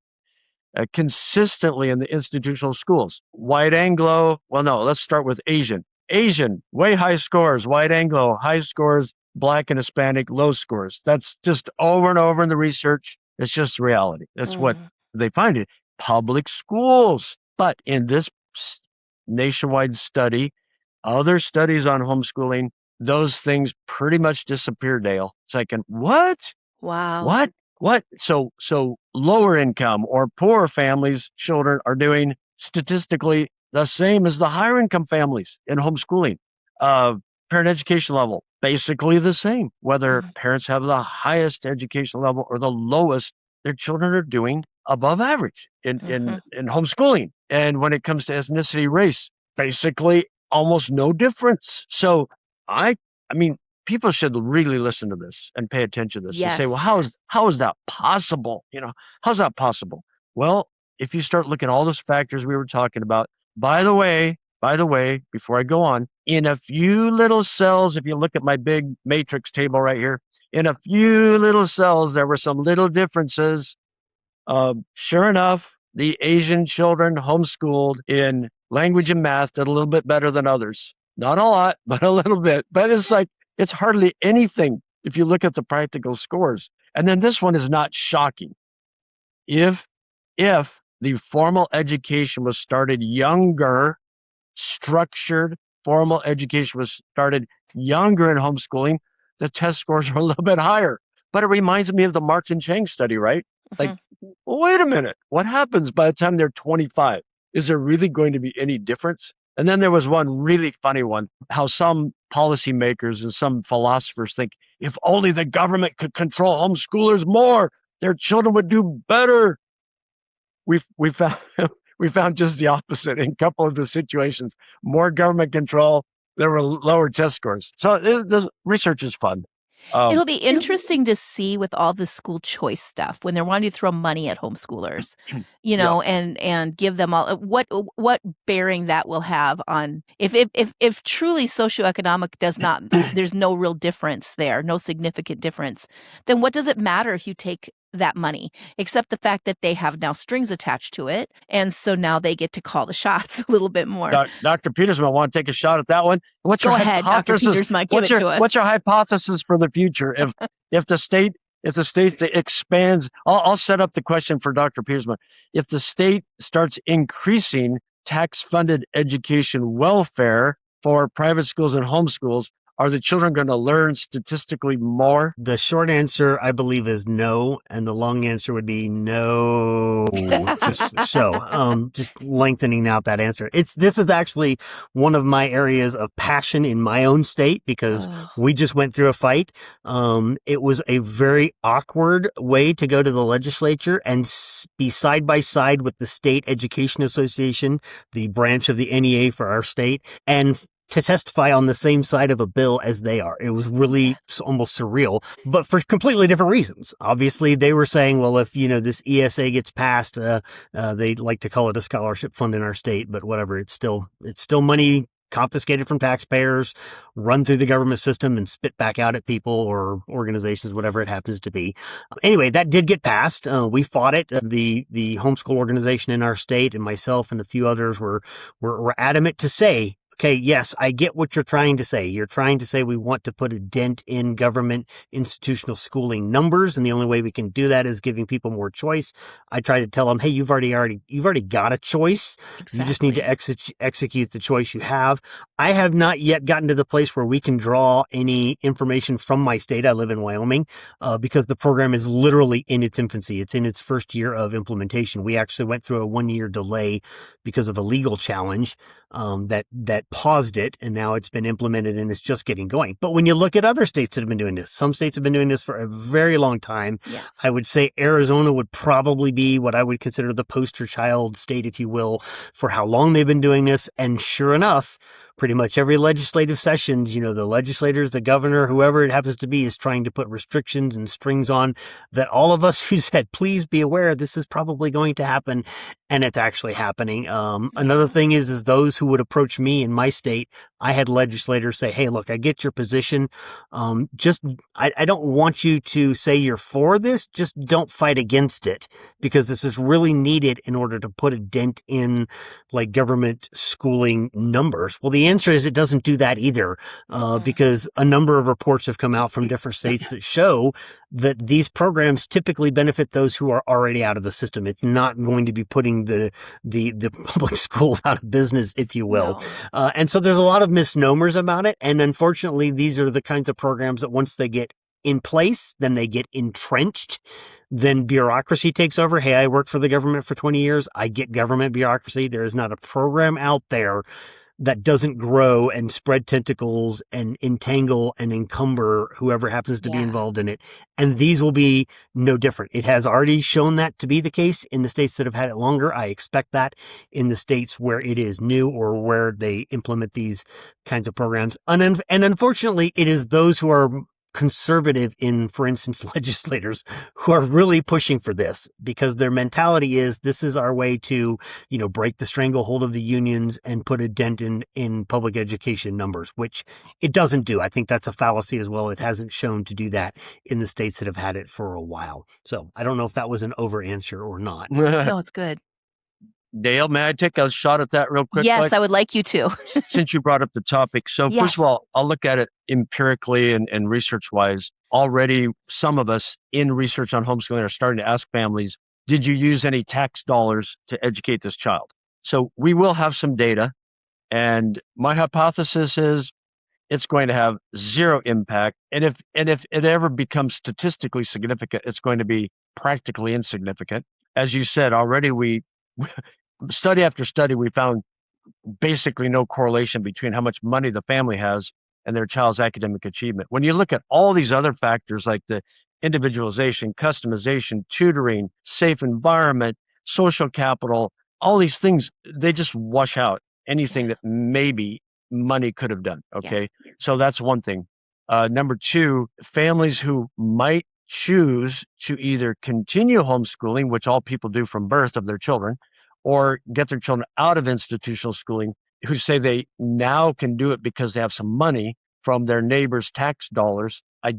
Consistently in the institutional schools. White Anglo, well, no, let's start with Asian. Asian, way high scores. White Anglo, high scores. Black and Hispanic, low scores. That's just over and over in the research. It's just reality. That's what they find in public schools. But in this nationwide study, other studies on homeschooling, those things pretty much disappear, Dale. It's like, what? Wow. What? So lower income or poor families' children are doing statistically the same as the higher income families in homeschooling. Parent education level, basically the same. Whether parents have the highest education level or the lowest, their children are doing above average in homeschooling. And when it comes to ethnicity, race, basically almost no difference. So I mean, people should really listen to this and pay attention to this and say, well, how is that possible? How's that possible? Well, if you start looking at all those factors we were talking about, by the way, before I go on, in a few little cells, if you look at my big matrix table right here, in a few little cells, there were some little differences. Sure enough, the Asian children homeschooled in language and math did a little bit better than others. Not a lot, but a little bit. But it's hardly anything if you look at the practical scores. And then this one is not shocking. If the formal education was started younger, structured formal education was started younger in homeschooling, the test scores are a little bit higher. But it reminds me of the Martin Chang study, right? Like, wait a minute, what happens by the time they're 25? Is there really going to be any difference? And then there was one really funny one, how some policymakers and some philosophers think if only the government could control homeschoolers more, their children would do better. We found just the opposite in a couple of the situations. More government control, there were lower test scores. So the research is fun. It'll be interesting to see with all the school choice stuff when they're wanting to throw money at homeschoolers, Yeah. and give them all what bearing that will have on if truly socioeconomic does not, there's no real difference there, no significant difference, then what does it matter if you take that money, except the fact that they have now strings attached to it, and so now they get to call the shots a little bit more. Dr. Pietersma, want to take a shot at that one? What's Go your ahead, Dr. hypothesis? Pietersma, give it to us. What's your hypothesis for the future if the state expands? I'll set up the question for Dr. Pietersma. If the state starts increasing tax-funded education welfare for private schools and homeschools, are the children going to learn statistically more? The short answer, I believe, is no, and the long answer would be no. Just lengthening out that answer. This is actually one of my areas of passion in my own state because we just went through a fight. It was a very awkward way to go to the legislature and be side by side with the State Education Association, the branch of the NEA for our state, and to testify on the same side of a bill as they are. It was really almost surreal, but for completely different reasons. Obviously, they were saying, well, if, this ESA gets passed, they like to call it a scholarship fund in our state, but whatever, it's still money confiscated from taxpayers, run through the government system and spit back out at people or organizations, whatever it happens to be. Anyway, that did get passed. We fought it. The homeschool organization in our state and myself and a few others were adamant to say, okay, yes, I get what you're trying to say. You're trying to say we want to put a dent in government institutional schooling numbers, and the only way we can do that is giving people more choice. I try to tell them, hey, you've already got a choice. Exactly. You just need to execute the choice you have. I have not yet gotten to the place where we can draw any information from my state. I live in Wyoming, because the program is literally in its infancy. It's in its first year of implementation. We actually went through a 1-year delay because of a legal challenge that paused it, and now it's been implemented and it's just getting going. But when you look at other states that have been doing this, some states have been doing this for a very long time. Yeah. I would say Arizona would probably be what I would consider the poster child state, if you will, for how long they've been doing this. And sure enough, pretty much every legislative session, the legislators, the governor, whoever it happens to be, is trying to put restrictions and strings on that all of us who said, please be aware, this is probably going to happen. And it's actually happening. Another thing is those who would approach me in my state, I had legislators say, hey, look, I get your position. I don't want you to say you're for this. Just don't fight against it, because this is really needed in order to put a dent in government schooling numbers. Well, the answer is it doesn't do that either, because a number of reports have come out from different states that show that these programs typically benefit those who are already out of the system. It's not going to be putting the public schools out of business, if you will. No. And so there's a lot of misnomers about it. And unfortunately, these are the kinds of programs that once they get in place, then they get entrenched. Then bureaucracy takes over. Hey, I worked for the government for 20 years. I get government bureaucracy. There is not a program out there that doesn't grow and spread tentacles and entangle and encumber whoever happens to be involved in it. And these will be no different. It has already shown that to be the case in the states that have had it longer. I expect that in the states where it is new or where they implement these kinds of programs. And unfortunately, it is those who are conservative in, for instance, legislators who are really pushing for this, because their mentality is this is our way to, break the stranglehold of the unions and put a dent in public education numbers, which it doesn't do. I think that's a fallacy as well. It hasn't shown to do that in the states that have had it for a while. So I don't know if that was an over answer or not. No, it's good. Dale, may I take a shot at that real quick? Yes, I would like you to. Since you brought up the topic. So First of all, I'll look at it empirically and research-wise. Already, some of us in research on homeschooling are starting to ask families, did you use any tax dollars to educate this child? So we will have some data. And my hypothesis is it's going to have zero impact. And if it ever becomes statistically significant, it's going to be practically insignificant. As you said, already study after study, we found basically no correlation between how much money the family has and their child's academic achievement. When you look at all these other factors like the individualization, customization, tutoring, safe environment, social capital, all these things, they just wash out anything that maybe money could have done. Okay. So that's one thing. Number two, families who might choose to either continue homeschooling, which all people do from birth of their children, or get their children out of institutional schooling, who say they now can do it because they have some money from their neighbors' tax dollars. I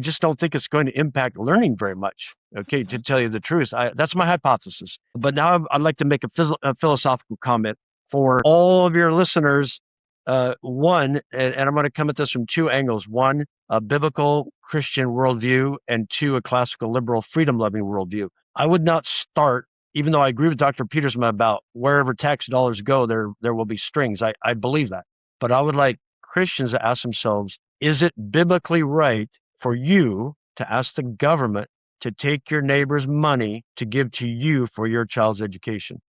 just don't think it's going to impact learning very much. Okay, to tell you the truth, that's my hypothesis. But now I'd like to make a philosophical comment for all of your listeners. One, and I'm going to come at this from two angles. One, a biblical Christian worldview, and two, a classical liberal freedom-loving worldview. I would not start, even though I agree with Dr. Pietersma about wherever tax dollars go, there will be strings. I believe that. But I would like Christians to ask themselves, is it biblically right for you to ask the government to take your neighbor's money to give to you for your child's education?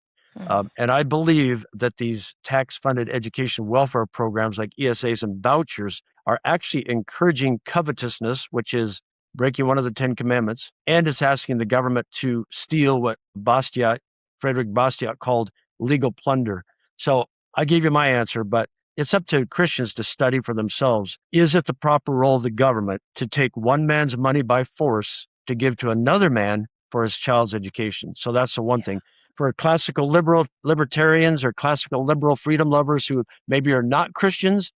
And I believe that these tax-funded education welfare programs like ESAs and vouchers are actually encouraging covetousness, which is breaking one of the 10 commandments, and it's asking the government to steal what Frederick Bastiat called legal plunder. So I gave you my answer, but it's up to Christians to study for themselves. Is it the proper role of the government to take one man's money by force to give to another man for his child's education? So that's the one thing. For classical libertarians or classical liberal freedom lovers who maybe are not Christians,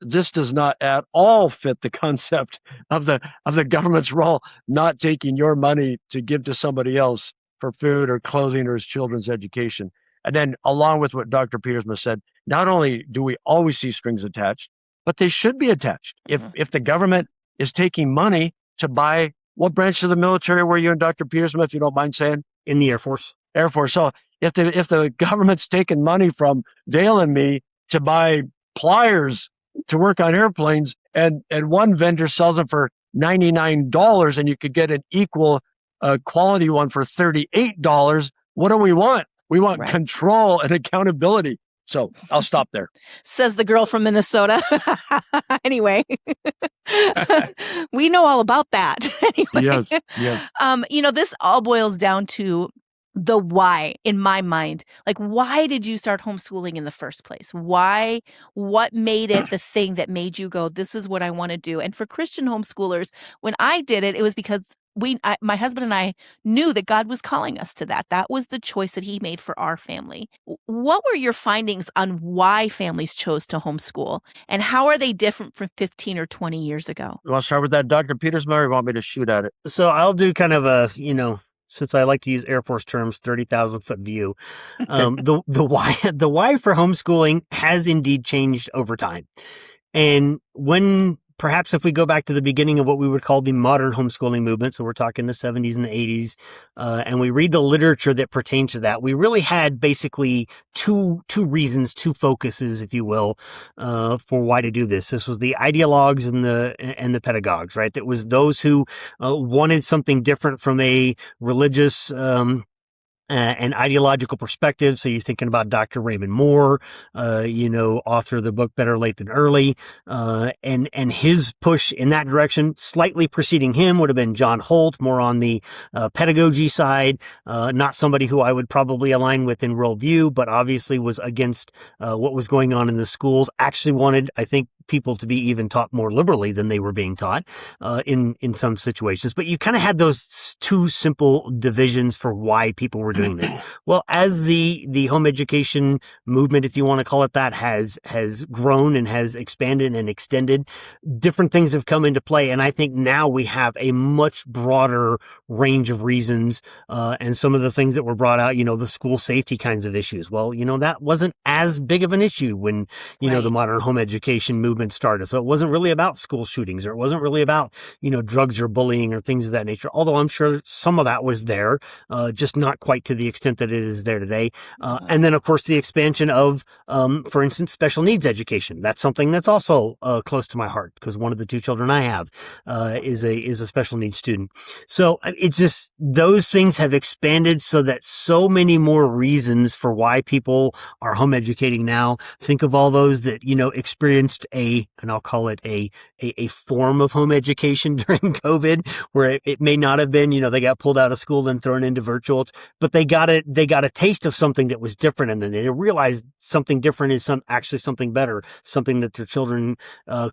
this does not at all fit the concept of the government's role not taking your money to give to somebody else for food or clothing or his children's education. And then along with what Dr. Pietersma said, not only do we always see strings attached, but they should be attached. If the government is taking money to buy, what branch of the military were you in, Dr. Pietersma, if you don't mind saying? In the Air Force. Air Force. So if the government's taking money from Dale and me to buy pliers to work on airplanes, and one vendor sells them for $99 and you could get an equal quality one for $38, what do we want? We want control and accountability. So I'll stop there. Says the girl from Minnesota. Anyway, we know all about that. Anyway, yes. This all boils down to the why in my mind. Like, why did you start homeschooling in the first place? Why? What made it the thing that made you go, this is what I want to do? And for Christian homeschoolers, when I did it, it was because my husband and I knew that God was calling us to that. That was the choice that he made for our family. What were your findings on why families chose to homeschool, and how are they different from 15 or 20 years ago? You want to start with that, Dr. Pietersma, or you want me to shoot at it? So I'll do kind of a, since I like to use Air Force terms, 30,000 foot view. The why for homeschooling has indeed changed over time. And perhaps if we go back to the beginning of what we would call the modern homeschooling movement, so we're talking the 70s and the 80s, and we read the literature that pertains to that, we really had basically two reasons, two focuses, if you will, for why to do this. This was the ideologues and the pedagogues, right? That was those who wanted something different from a religious an ideological perspective. So you're thinking about Dr. Raymond Moore, author of the book Better Late Than Early, and his push in that direction. Slightly preceding him would have been John Holt, more on the pedagogy side, not somebody who I would probably align with in worldview, but obviously was against what was going on in the schools. Actually wanted, I think, people to be even taught more liberally than they were being taught in some situations. But you kind of had those two simple divisions for why people were doing that. Well, as the home education movement, if you want to call it that, has grown and has expanded and extended, different things have come into play. And I think now we have a much broader range of reasons, and some of the things that were brought out, the school safety kinds of issues. Well, that wasn't as big of an issue when, the modern home education movement started. So it wasn't really about school shootings, or it wasn't really about, drugs or bullying or things of that nature. Although I'm sure some of that was there, just not quite to the extent that it is there today. And then, of course, the expansion of, for instance, special needs education. That's something that's also close to my heart, because one of the two children I have is a special needs student. So it's just, those things have expanded so that so many more reasons for why people are home educating now. Think of all those that, experienced and I'll call it a form of home education during COVID, where it may not have been, they got pulled out of school and thrown into virtual, but they got a taste of something that was different, and then they realized something different is actually something better, something that their children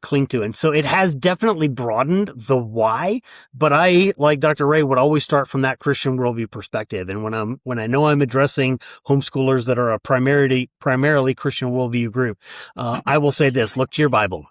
cling to. And so it has definitely broadened the why, but I, like Dr. Ray, would always start from that Christian worldview perspective. And when I know I'm addressing homeschoolers that are a primarily Christian worldview group, I will say this: look to your Bible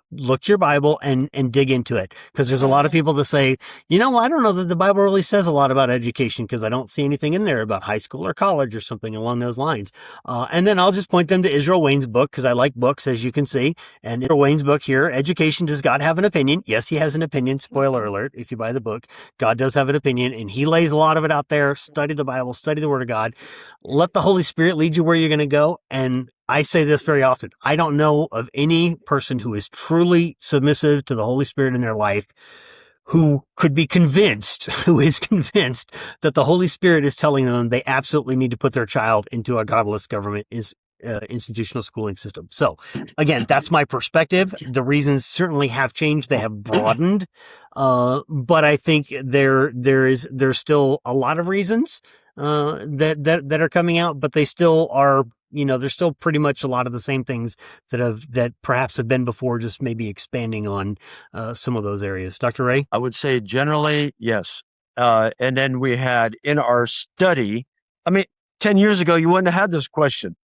and dig into it. Because there's a lot of people that say, I don't know that the Bible really says a lot about education, because I don't see anything in there about high school or college or something along those lines. And then I'll just point them to Israel Wayne's book, because I like books, as you can see. And Israel Wayne's book here, Education, Does God Have an Opinion? Yes, he has an opinion. Spoiler alert, if you buy the book, God does have an opinion, and he lays a lot of it out there. Study the Bible, study the Word of God. Let the Holy Spirit lead you where you're going to go. And I say this very often: I don't know of any person who is truly submissive to the Holy Spirit in their life who is convinced that the Holy Spirit is telling them they absolutely need to put their child into a godless government institutional schooling system. So again, that's my perspective. The reasons certainly have changed. They have broadened. But I think there's still a lot of reasons, that are coming out, but they still are, there's still pretty much a lot of the same things that perhaps have been before, just maybe expanding on, some of those areas. Dr. Ray? I would say generally, yes. And then we had in our study, 10 years ago, you wouldn't have had this question.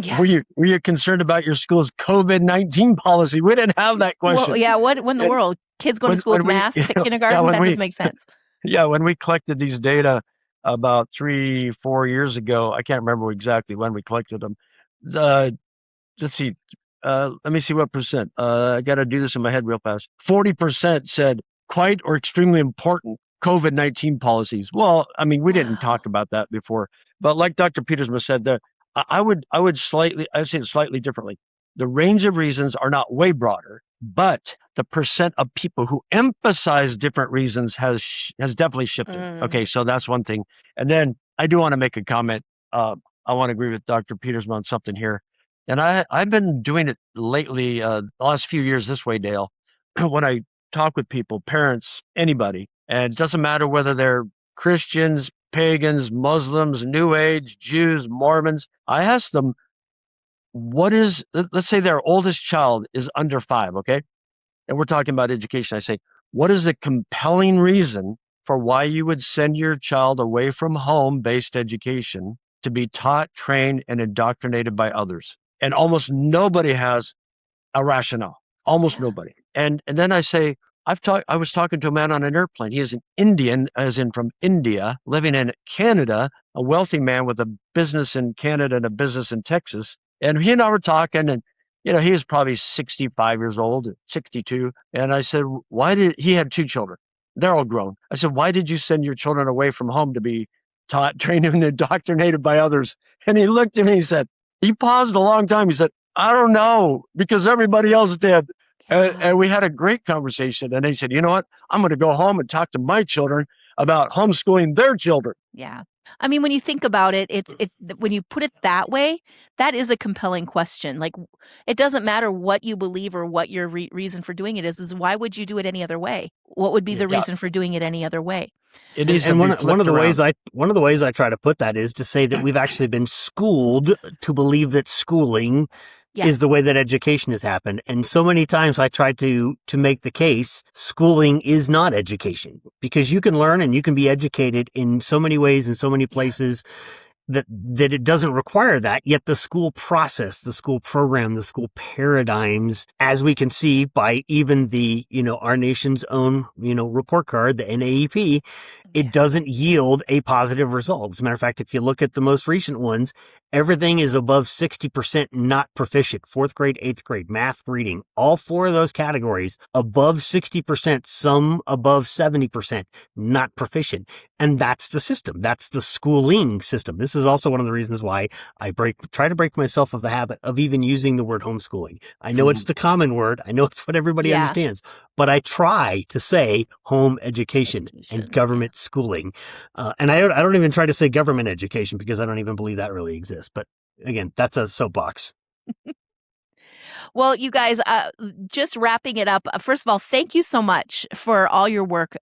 Yeah. Were you concerned about your school's COVID-19 policy? We didn't have that question. Well, yeah. What in the world? Kids going to school with masks at kindergarten? That doesn't make sense. Yeah. When we collected these data about 3-4 years ago, I can't remember exactly when we collected them. Let's see. Let me see what percent. I got to do this in my head real fast. 40% said quite or extremely important COVID-19 policies. Well, we didn't talk about that before, but like Dr. Pietersma said, I would say it slightly differently. The range of reasons are not way broader, but the percent of people who emphasize different reasons has definitely shifted. Okay, so that's one thing. And then I do want to make a comment. I want to agree with Dr. Pietersma on something here. And I've been doing it lately, the last few years this way, Dale. When I talk with people, parents, anybody, and it doesn't matter whether they're Christians, pagans, Muslims, New Age, Jews, Mormons, I ask them, let's say their oldest child is under 5, okay? And we're talking about education. I say, what is a compelling reason for why you would send your child away from home-based education to be taught, trained, and indoctrinated by others? And almost nobody has a rationale. Almost nobody. And then I say, I was talking to a man on an airplane. He is an Indian, as in from India, living in Canada, a wealthy man with a business in Canada and a business in Texas. And he and I were talking, and he was probably 65 years old, 62. And I said, he had 2 children. They're all grown. I said, why did you send your children away from home to be taught, trained, and indoctrinated by others? And he looked at me, he paused a long time. He said, I don't know, because everybody else did. And we had a great conversation. And he said, you know what? I'm going to go home and talk to my children about homeschooling their children. Yeah. When you think about it, it's when you put it that way, that is a compelling question. Like, it doesn't matter what you believe or what your reason for doing it is why would you do it any other way? What would be the reason for doing it any other way? And one of the ways I try to put that is to say that we've actually been schooled to believe that schooling is the way that education has happened. And so many times I try to make the case schooling is not education, because you can learn and you can be educated in so many ways in so many places that it doesn't require that. Yet the school process, the school program, the school paradigms, as we can see by even the, our nation's own, report card, the NAEP, it doesn't yield a positive result. As a matter of fact, if you look at the most recent ones, everything is above 60% not proficient. 4th grade, 8th grade, math, reading, all 4 of those categories above 60%, some above 70% not proficient. And that's the system. That's the schooling system. This is also one of the reasons why I try to break myself of the habit of even using the word homeschooling. I know it's the common word. I know it's what everybody understands, but I try to say home education and government schooling. And I don't even try to say government education, because I don't even believe that really exists. But again, that's a soapbox. Well, you guys, just wrapping it up. First of all, thank you so much for all your work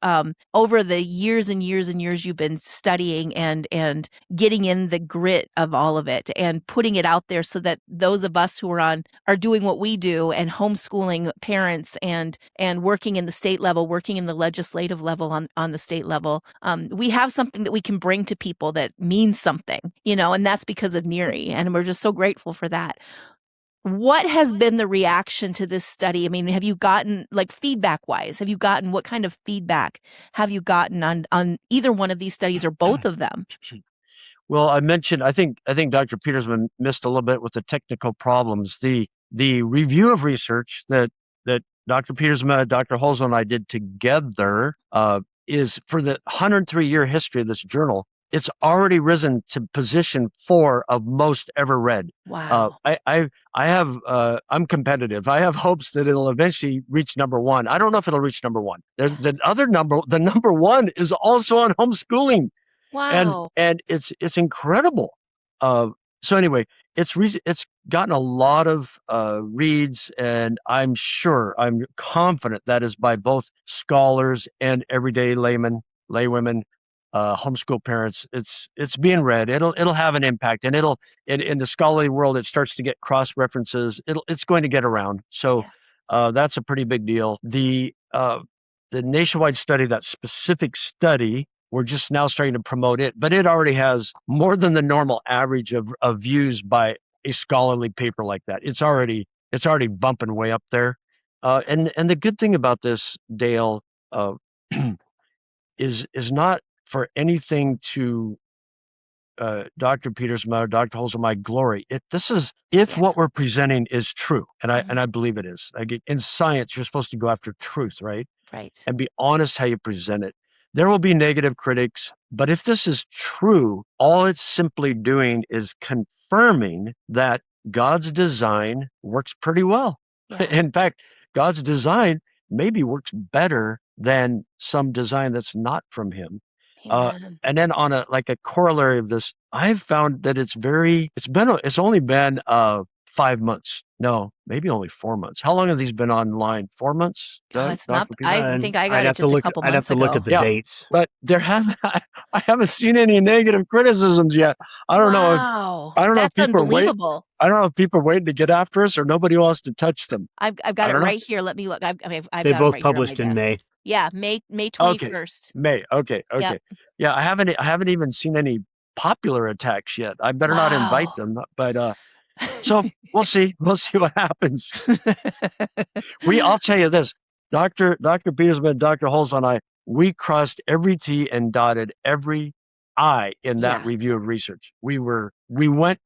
over the years and years and years you've been studying and getting in the grit of all of it and putting it out there so that those of us who are doing what we do and homeschooling parents and working in the state level, working in the legislative level on the state level, we have something that we can bring to people that means something, and that's because of NERI, and we're just so grateful for that. What has been the reaction to this study? I mean, have you gotten, like, feedback-wise, what kind of feedback have you gotten on either one of these studies or both of them? Well, I mentioned, I think Dr. Pietersma missed a little bit with the technical problems. The review of research that Dr. Pietersma, Dr. Holzel, and I did together is for the 103-year history of this journal. It's already risen to position 4 of most ever read. Wow. I'm competitive. I have hopes that it'll eventually reach number 1. I don't know if it'll reach number 1. There's the number 1 is also on homeschooling. Wow. And it's incredible. So anyway, it's gotten a lot of reads, and I'm confident that is by both scholars and everyday laywomen, homeschool parents. It's being read. It'll have an impact, and it'll in the scholarly world, it starts to get cross references. It's going to get around. So that's a pretty big deal. The nationwide study, that specific study, we're just now starting to promote it, but it already has more than the normal average of views by a scholarly paper like that. It's already bumping way up there. And the good thing about this, Dale, is not for anything to Dr. Pietersma, Dr. Holzel, my glory. This is if what we're presenting is true, and I believe it is. In science, you're supposed to go after truth, right? Right. And be honest how you present it. There will be negative critics, but if this is true, all it's simply doing is confirming that God's design works pretty well. Yeah. In fact, God's design maybe works better than some design that's not from him. And then on a corollary of this, I've found that it's only been 5 months. No, maybe only 4 months. How long have these been online? 4 months? It's not. I think I got it just a couple months ago. I'd have to look at the dates. But I haven't seen any negative criticisms yet. I don't know. I don't know if people unbelievable. I don't know if people are waiting to get after us or nobody wants to touch them. I've got it right here. Let me look. They both published in May. Yeah, May 21st. May. Okay. Yep. Yeah, I haven't even seen any popular attacks yet. I better not invite them. But so we'll see. We'll see what happens. I'll tell you this, Dr. Pietersma, Dr. Holzel, and I, we crossed every T and dotted every I in that review of research. We went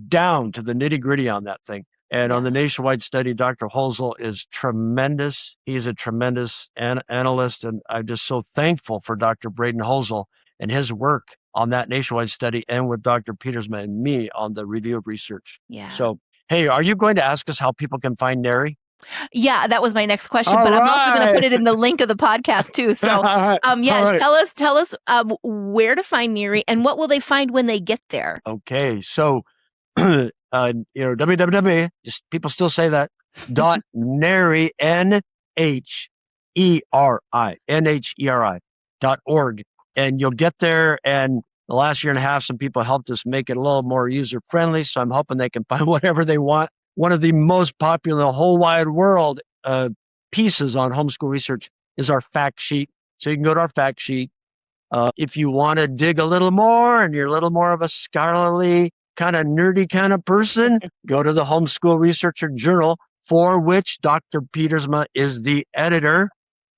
down to the nitty gritty on that thing. And on the nationwide study, Dr. Holzel is tremendous. He's a tremendous analyst, and I'm just so thankful for Dr. Braden Holzel and his work on that nationwide study, and with Dr. Pietersma and me on the review of research. Yeah. So, hey, are you going to ask us how people can find NERI? Yeah, that was my next question, but I'm also going to put it in the link of the podcast too. So, tell us where to find NERI and what will they find when they get there. Okay, so www, just people still say that, .NHERI, NHERI.org. And you'll get there, and the last year and a half, some people helped us make it a little more user-friendly, so I'm hoping they can find whatever they want. One of the most popular in the whole wide world pieces on homeschool research is our fact sheet. So you can go to our fact sheet. If you want to dig a little more and you're a little more of a scholarly, kind of nerdy kind of person, go to the Homeschool Researcher Journal, for which Dr. Pietersma is the editor,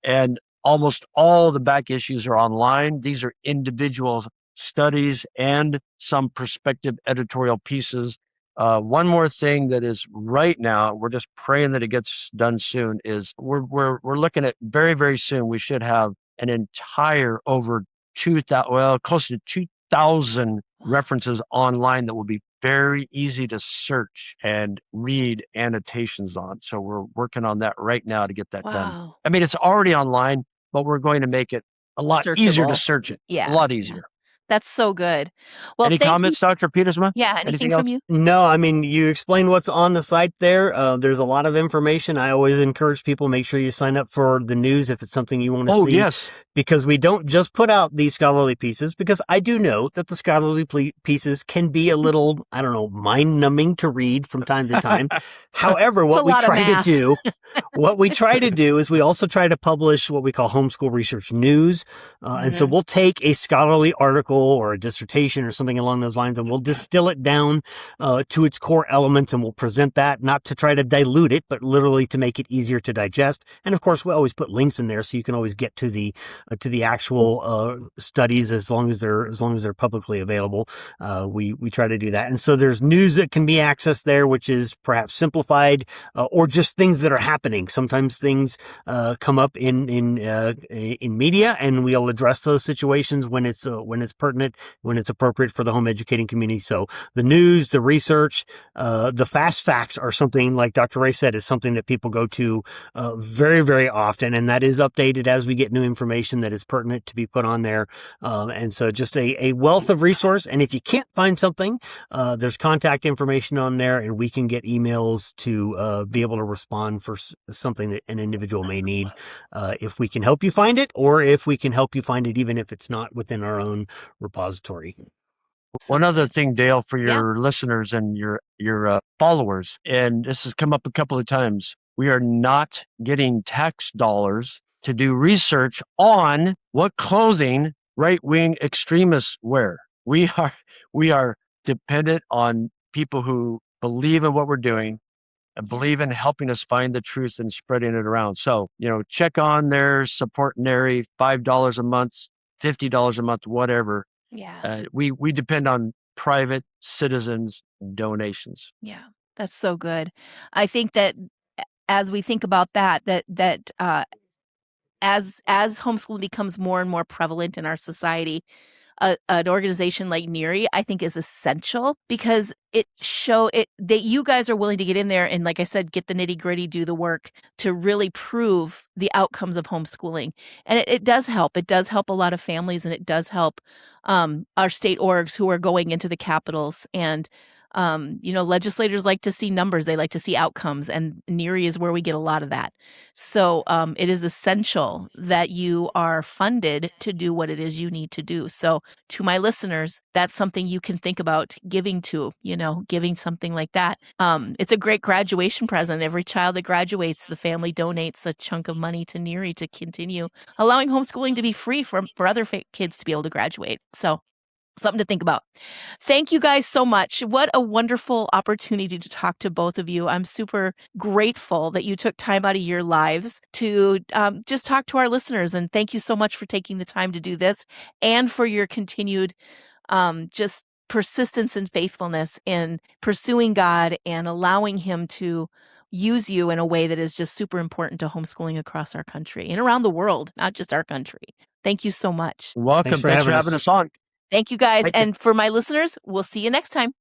and almost all the back issues are online. These are individual studies and some perspective editorial pieces. One more thing that is right now, we're just praying that it gets done soon, is we're looking at very, very soon, we should have an entire close to 2,000 references online that will be very easy to search and read annotations on. So we're working on that right now to get that done. I mean, it's already online, but we're going to make it a lot easier to search it. Yeah. A lot easier. That's so good. Well, Any thank you. comments, Dr. Pietersma? Yeah, anything Anything from else? you? No, I mean, you explained what's on the site there. There's a lot of information. I always encourage people, make sure you sign up for the news if it's something you want to Oh, see. yes. Because we don't just put out these scholarly pieces, because I do know that the scholarly pieces can be a little, I don't know, mind-numbing to read from time to time. However, what we try to do is we also try to publish what we call homeschool research news. And so we'll take a scholarly article or a dissertation or something along those lines, and we'll distill it down to its core elements, and we'll present that, not to try to dilute it, but literally to make it easier to digest. And of course, we always put links in there, so you can always get to the actual studies as long as they're publicly available. We try to do that. And so there's news that can be accessed there, which is perhaps simplified, or just things that are happening. Sometimes things come up in media, and we'll address those situations when it's pertinent, when it's appropriate for the home educating community. So the news, the research, the fast facts are something, like Dr. Ray said, is something that people go to very, very often, and that is updated as we get new information that is pertinent to be put on there. And so just a wealth of resource. And if you can't find something, there's contact information on there, and we can get emails to be able to respond for something that an individual may need, if we can help you find it, or if we can help you find it even if it's not within our own repository. One other thing, Dale, for your listeners and your followers, and this has come up a couple of times, we are not getting tax dollars to do research on what clothing right-wing extremists wear. We are dependent on people who believe in what we're doing and believe in helping us find the truth and spreading it around. So, check on their support NERI, $5 a month, $50 a month, whatever. Yeah. We depend on private citizens' donations. Yeah, that's so good. I think that as we think about that as homeschooling becomes more and more prevalent in our society, an organization like NERI, I think, is essential, because that you guys are willing to get in there and, like I said, get the nitty gritty, do the work to really prove the outcomes of homeschooling. And it does help. It does help a lot of families, and it does help our state orgs who are going into the capitals. And legislators like to see numbers. They like to see outcomes, and NERI is where we get a lot of that. So it is essential that you are funded to do what it is you need to do. So to my listeners, that's something you can think about giving to, giving something like that. It's a great graduation present. Every child that graduates, the family donates a chunk of money to NERI to continue allowing homeschooling to be free for other kids to be able to graduate. So something to think about. Thank you guys so much. What a wonderful opportunity to talk to both of you. I'm super grateful that you took time out of your lives to just talk to our listeners. And thank you so much for taking the time to do this, and for your continued just persistence and faithfulness in pursuing God and allowing Him to use you in a way that is just super important to homeschooling across our country and around the world, not just our country. Thank you so much. Welcome. Thanks for having us on. Thank you, guys. And for my listeners, we'll see you next time.